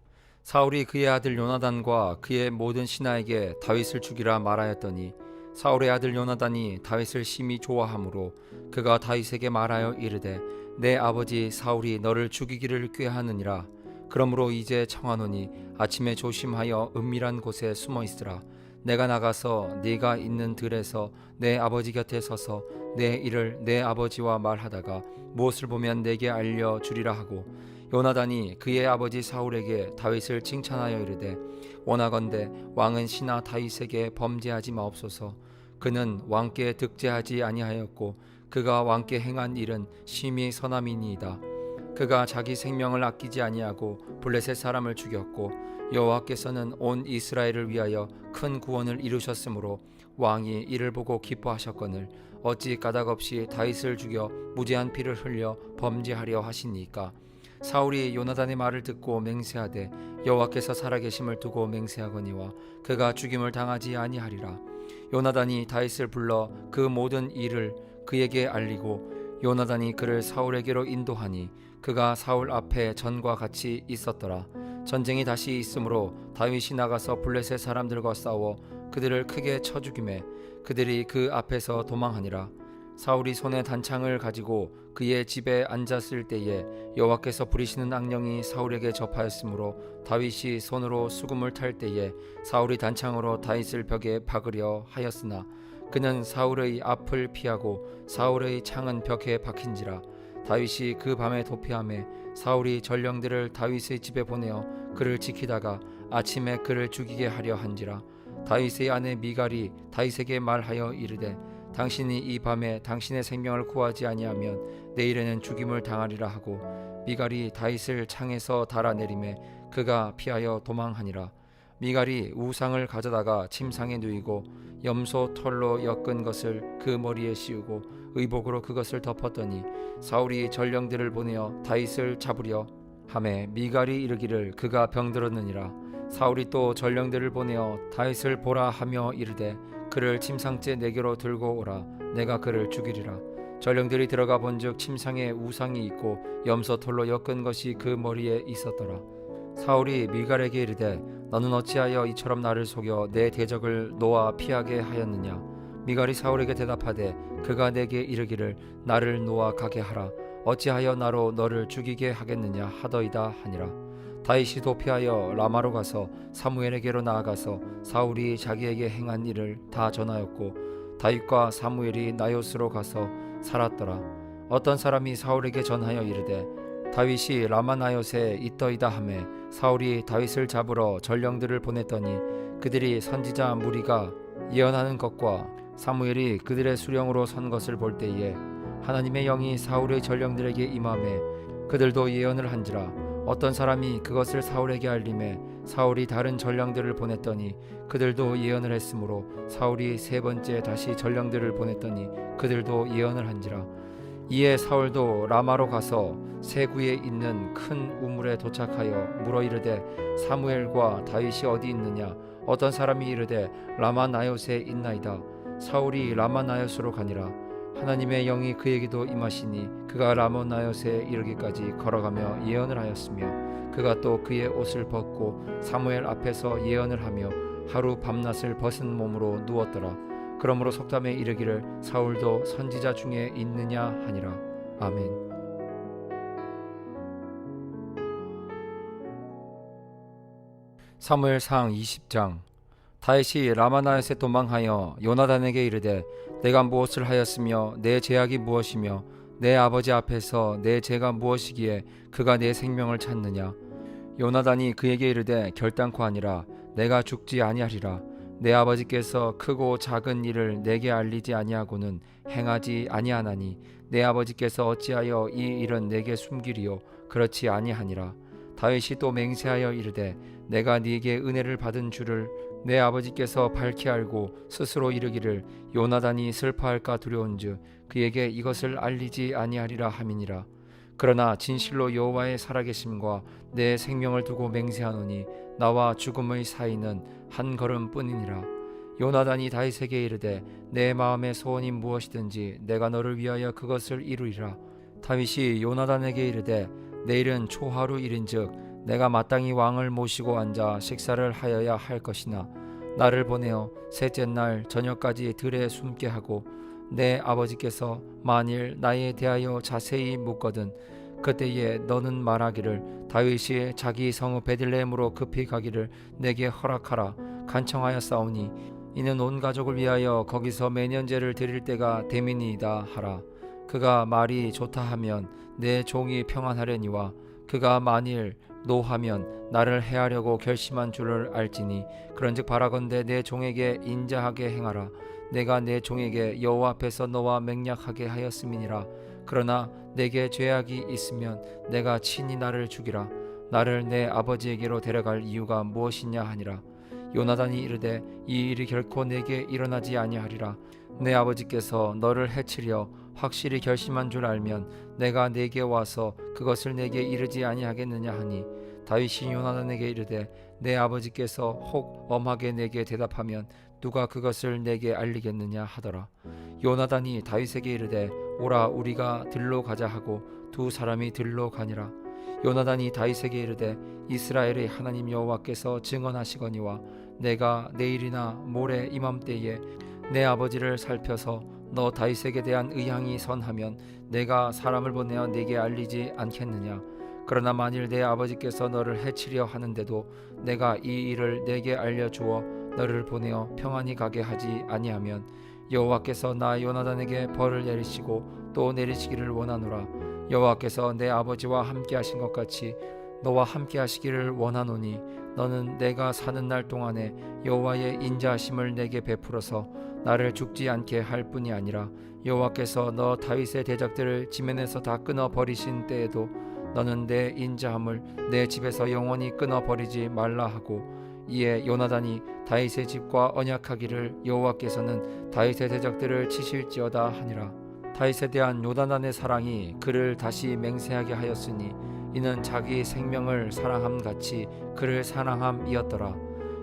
사울이 그의 아들 요나단과 그의 모든 신하에게 다윗을 죽이라 말하였더니 사울의 아들 요나단이 다윗을 심히 좋아하므로 그가 다윗에게 말하여 이르되 내 아버지 사울이 너를 죽이기를 꾀하느니라. 그러므로 이제 청하노니 아침에 조심하여 은밀한 곳에 숨어 있으라. 내가 나가서 네가 있는 들에서 내 아버지 곁에 서서 내 일을 내 아버지와 말하다가 무엇을 보면 내게 알려주리라 하고 요나단이 그의 아버지 사울에게 다윗을 칭찬하여 이르되 원하건대 왕은 신하 다윗에게 범죄하지 마옵소서. 그는 왕께 득죄하지 아니하였고 그가 왕께 행한 일은 심히 선함이니이다. 그가 자기 생명을 아끼지 아니하고 블레셋 사람을 죽였고 여호와께서는 온 이스라엘을 위하여 큰 구원을 이루셨으므로 왕이 이를 보고 기뻐하셨거늘 어찌 까닭없이 다윗을 죽여 무죄한 피를 흘려 범죄하려 하시니까. 사울이 요나단의 말을 듣고 맹세하되 여호와께서 살아계심을 두고 맹세하거니와 그가 죽임을 당하지 아니하리라. 요나단이 다윗을 불러 그 모든 일을 그에게 알리고 요나단이 그를 사울에게로 인도하니 그가 사울 앞에 전과 같이 있었더라. 전쟁이 다시 있으므로 다윗이 나가서 블레셋 사람들과 싸워 그들을 크게 쳐 죽이매 그들이 그 앞에서 도망하니라. 사울이 손에 단창을 가지고 그의 집에 앉았을 때에 여호와께서 부리시는 악령이 사울에게 접하였으므로 다윗이 손으로 수금을 탈 때에 사울이 단창으로 다윗을 벽에 박으려 하였으나 그는 사울의 앞을 피하고 사울의 창은 벽에 박힌지라. 다윗이 그 밤에 도피하매 사울이 전령들을 다윗의 집에 보내어 그를 지키다가 아침에 그를 죽이게 하려 한지라. 다윗의 아내 미갈이 다윗에게 말하여 이르되 당신이 이 밤에 당신의 생명을 구하지 아니하면 내일에는 죽임을 당하리라 하고 미갈이 다윗을 창에서 달아내리매 그가 피하여 도망하니라. 미갈이 우상을 가져다가 침상에 누이고 염소 털로 엮은 것을 그 머리에 씌우고 의복으로 그것을 덮었더니 사울이 전령들을 보내어 다윗을 잡으려 하매 미갈이 이르기를 그가 병들었느니라. 사울이 또 전령들을 보내어 다윗을 보라 하며 이르되 그를 침상째 내게로 들고 오라. 내가 그를 죽이리라. 전령들이 들어가 본즉 침상에 우상이 있고 염소 털로 엮은 것이 그 머리에 있었더라. 사울이 미갈에게 이르되 너는 어찌하여 이처럼 나를 속여 내 대적을 놓아 피하게 하였느냐. 미갈이 사울에게 대답하되 그가 내게 이르기를 나를 놓아 가게 하라. 어찌하여 나로 너를 죽이게 하겠느냐 하더이다 하니라. 다윗이 도피하여 라마로 가서 사무엘에게로 나아가서 사울이 자기에게 행한 일을 다 전하였고 다윗과 사무엘이 나요스로 가서 살았더라. 어떤 사람이 사울에게 전하여 이르되 다윗이 라마 나요스에 있더이다 하매 사울이 다윗을 잡으러 전령들을 보냈더니 그들이 선지자 무리가 예언하는 것과 사무엘이 그들의 수령으로 선 것을 볼 때에 하나님의 영이 사울의 전령들에게 임하매 그들도 예언을 한지라. 어떤 사람이 그것을 사울에게 알림해 사울이 다른 전령들을 보냈더니 그들도 예언을 했으므로 사울이 세 번째 다시 전령들을 보냈더니 그들도 예언을 한지라. 이에 사울도 라마로 가서 세구에 있는 큰 우물에 도착하여 물어 이르되 사무엘과 다윗이 어디 있느냐. 어떤 사람이 이르되 라마 나요스에 있나이다. 사울이 라마 나요스로 가니라. 하나님의 영이 그에게도 임하시니 그가 라마 나요스에 이르기까지 걸어가며 예언을 하였으며 그가 또 그의 옷을 벗고 사무엘 앞에서 예언을 하며 하루 밤낮을 벗은 몸으로 누웠더라. 그러므로 속담에 이르기를 사울도 선지자 중에 있느냐 하니라. 아멘. 사무엘상 20장. 다윗이 라마나요스에 도망하여 요나단에게 이르되 내가 무엇을 하였으며 내 죄악이 무엇이며 내 아버지 앞에서 내 죄가 무엇이기에 그가 내 생명을 찾느냐. 요나단이 그에게 이르되 결단코 아니라 내가 죽지 아니하리라. 내 아버지께서 크고 작은 일을 내게 알리지 아니하고는 행하지 아니하나니 내 아버지께서 어찌하여 이 일은 내게 숨기리요. 그렇지 아니하니라. 다윗이 또 맹세하여 이르되 내가 네게 은혜를 받은 줄을 내 아버지께서 밝히 알고 스스로 이르기를 요나단이 슬퍼할까 두려운즉 그에게 이것을 알리지 아니하리라 함이니라. 그러나 진실로 여호와의 살아계심과 내 생명을 두고 맹세하노니 나와 죽음의 사이는 한 걸음뿐이니라. 요나단이 다윗에게 이르되 내 마음의 소원이 무엇이든지 내가 너를 위하여 그것을 이루리라. 다윗이 요나단에게 이르되 내일은 초하루 일인즉 내가 마땅히 왕을 모시고 앉아 식사를 하여야 할 것이나 나를 보내어 셋째 날 저녁까지 들에 숨게 하고 내 아버지께서 만일 나에 대하여 자세히 묻거든 그때에 너는 말하기를 다윗이 자기 성읍 베들레헴으로 급히 가기를 내게 허락하라. 간청하였사오니 이는 온 가족을 위하여 거기서 매년제를 드릴 때가 되민이이다 하라. 그가 말이 좋다 하면 내 종이 평안하려니와 그가 만일 노하면 나를 해하려고 결심한 줄을 알지니 그런즉 바라건대 내 종에게 인자하게 행하라. 내가 내 종에게 여호와 앞에서 너와 맹약하게 하였음이니라. 그러나 내게 죄악이 있으면 내가 친히 나를 죽이라. 나를 내 아버지에게로 데려갈 이유가 무엇이냐 하니라. 요나단이 이르되 이 일이 결코 내게 일어나지 아니하리라. 내 아버지께서 너를 해치려 확실히 결심한 줄 알면 내가 내게 와서 그것을 내게 이르지 아니하겠느냐 하니 다윗이 요나단에게 이르되 내 아버지께서 혹 엄하게 내게 대답하면 누가 그것을 내게 알리겠느냐 하더라. 요나단이 다윗에게 이르되 오라 우리가 들로 가자 하고 두 사람이 들로 가니라. 요나단이 다윗에게 이르되 이스라엘의 하나님 여호와께서 증언하시거니와 내가 내일이나 모레 이맘때에 내 아버지를 살펴서 너 다윗에게 대한 의향이 선하면 내가 사람을 보내어 네게 알리지 않겠느냐? 그러나 만일 내 아버지께서 너를 해치려 하는데도 내가 이 일을 네게 알려주어 너를 보내어 평안히 가게 하지 아니하면 여호와께서 나 요나단에게 벌을 내리시고 또 내리시기를 원하노라. 여호와께서 내 아버지와 함께 하신 것 같이 너와 함께 하시기를 원하노니 너는 내가 사는 날 동안에 여호와의 인자하심을 내게 베풀어서 나를 죽지 않게 할 뿐이 아니라 여호와께서 너 다윗의 대적들을 지면에서 다 끊어 버리신 때에도 너는 내 인자함을 내 집에서 영원히 끊어 버리지 말라 하고, 이에 요나단이 다윗의 집과 언약하기를 여호와께서는 다윗의 대적들을 치실지어다 하니라. 다윗에 대한 요나단의 사랑이 그를 다시 맹세하게 하였으니 이는 자기 생명을 사랑함 같이 그를 사랑함이었더라.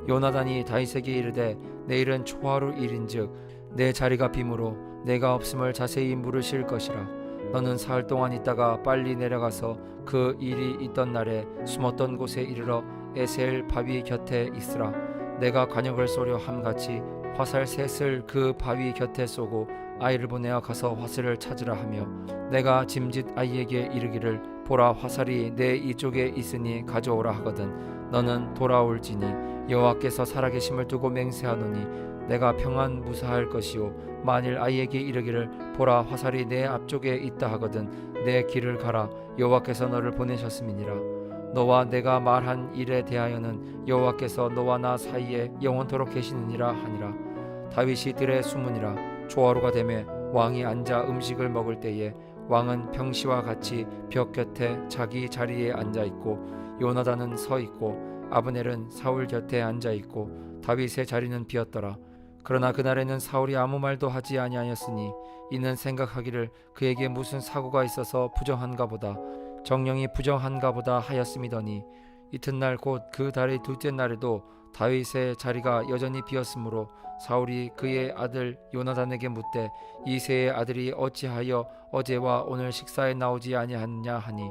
요나단이 다윗에게 이르되 내일은 초하루 일인즉 내 자리가 빔으로 내가 없음을 자세히 물으실 것이라. 너는 사흘 동안 있다가 빨리 내려가서 그 일이 있던 날에 숨었던 곳에 이르러 에셀 바위 곁에 있으라. 내가 관역을 쏘려 함같이 화살 셋을 그 바위 곁에 쏘고 아이를 보내어 가서 화살을 찾으라 하며, 내가 짐짓 아이에게 이르기를 보라 화살이 내 이쪽에 있으니 가져오라 하거든 너는 돌아올지니 여호와께서 살아계심을 두고 맹세하노니 내가 평안 무사할 것이요 만일 아이에게 이르기를 보라 화살이 내 앞쪽에 있다 하거든 내 길을 가라 여호와께서 너를 보내셨음이니라. 너와 내가 말한 일에 대하여는 여호와께서 너와 나 사이에 영원토록 계시느니라 하니라. 다윗이 들에 숨으니라. 초하루가 되매 왕이 앉아 음식을 먹을 때에 왕은 평시와 같이 벽 곁에 자기 자리에 앉아 있고 요나단은 서 있고 아브넬은 사울 곁에 앉아 있고 다윗의 자리는 비었더라. 그러나 그날에는 사울이 아무 말도 하지 아니하였으니 이는 생각하기를 그에게 무슨 사고가 있어서 부정한가 보다, 정령이 부정한가 보다 하였음이더니, 이튿날 곧 그 달의 둘째 날에도 다윗의 자리가 여전히 비었으므로 사울이 그의 아들 요나단에게 묻되 이새의 아들이 어찌하여 어제와 오늘 식사에 나오지 아니하느냐 하니,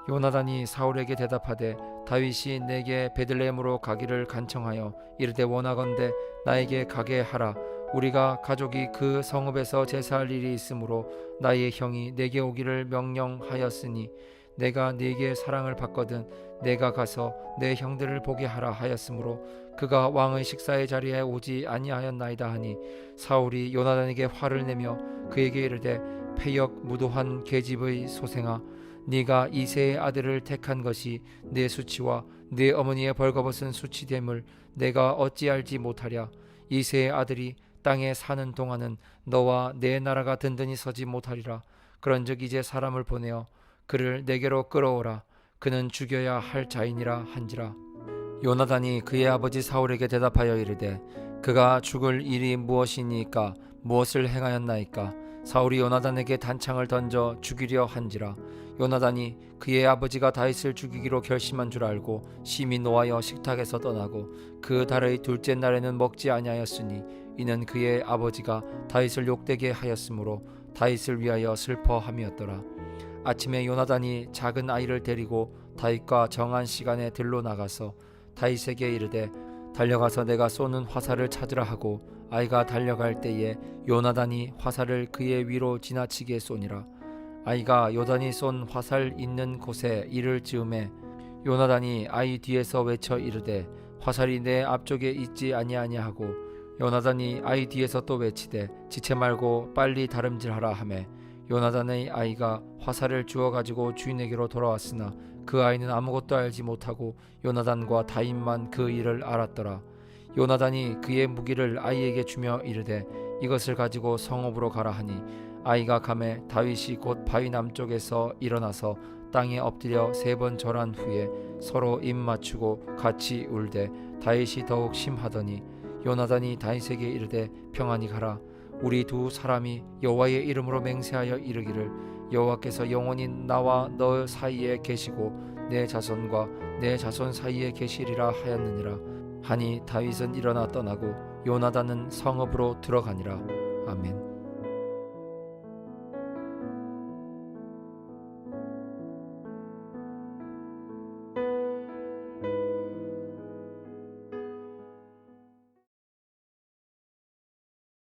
요나단이 사울에게 대답하되 다윗이 내게 베들레헴으로 가기를 간청하여 이르되 원하건대 나에게 가게 하라. 우리가 가족이 그 성읍에서 제사할 일이 있으므로 나의 형이 내게 오기를 명령하였으니 내가 네게 사랑을 받거든 내가 가서 내 형들을 보게 하라 하였으므로 그가 왕의 식사의 자리에 오지 아니하였나이다 하니, 사울이 요나단에게 화를 내며 그에게 이르되 패역 무도한 계집의 소생아, 네가 이새의 아들을 택한 것이 내 수치와 네 어머니의 벌거벗은 수치됨을 내가 어찌 알지 못하랴. 이새의 아들이 땅에 사는 동안은 너와 내 나라가 든든히 서지 못하리라. 그런즉 이제 사람을 보내어 그를 내게로 끌어오라. 그는 죽여야 할 자이니라 한지라. 요나단이 그의 아버지 사울에게 대답하여 이르되 그가 죽을 일이 무엇이니까 무엇을 행하였나이까. 사울이 요나단에게 단창을 던져 죽이려 한지라. 요나단이 그의 아버지가 다윗을 죽이기로 결심한 줄 알고 심히 노하여 식탁에서 떠나고 그 달의 둘째 날에는 먹지 아니하였으니 이는 그의 아버지가 다윗을 욕되게 하였으므로 다윗을 위하여 슬퍼함이었더라. 아침에 요나단이 작은 아이를 데리고 다윗과 정한 시간에 들로 나가서 다윗에게 이르되 달려가서 내가 쏘는 화살을 찾으라 하고, 아이가 달려갈 때에 요나단이 화살을 그의 위로 지나치게 쏘니라. 아이가 요단이 쏜 화살 있는 곳에 이를 즈음에 요나단이 아이 뒤에서 외쳐 이르되 화살이 내 앞쪽에 있지 아니하냐 하고, 요나단이 아이 뒤에서 또 외치되 지체 말고 빨리 다름질하라 하매, 요나단의 아이가 화살을 주워 가지고 주인에게로 돌아왔으나 그 아이는 아무것도 알지 못하고 요나단과 다윗만 그 일을 알았더라. 요나단이 그의 무기를 아이에게 주며 이르되 이것을 가지고 성읍으로 가라 하니, 아이가 가매 다윗이 곧 바위 남쪽에서 일어나서 땅에 엎드려 3번 절한 후에 서로 입 맞추고 같이 울되 다윗이 더욱 심하더니, 요나단이 다윗에게 이르되 평안히 가라. 우리 두 사람이 여호와의 이름으로 맹세하여 이르기를 여호와께서 영원히 나와 너 사이에 계시고 내 자손과 내 자손 사이에 계시리라 하였느니라 하니, 다윗은 일어나 떠나고 요나단은 성읍으로 들어가니라. 아멘.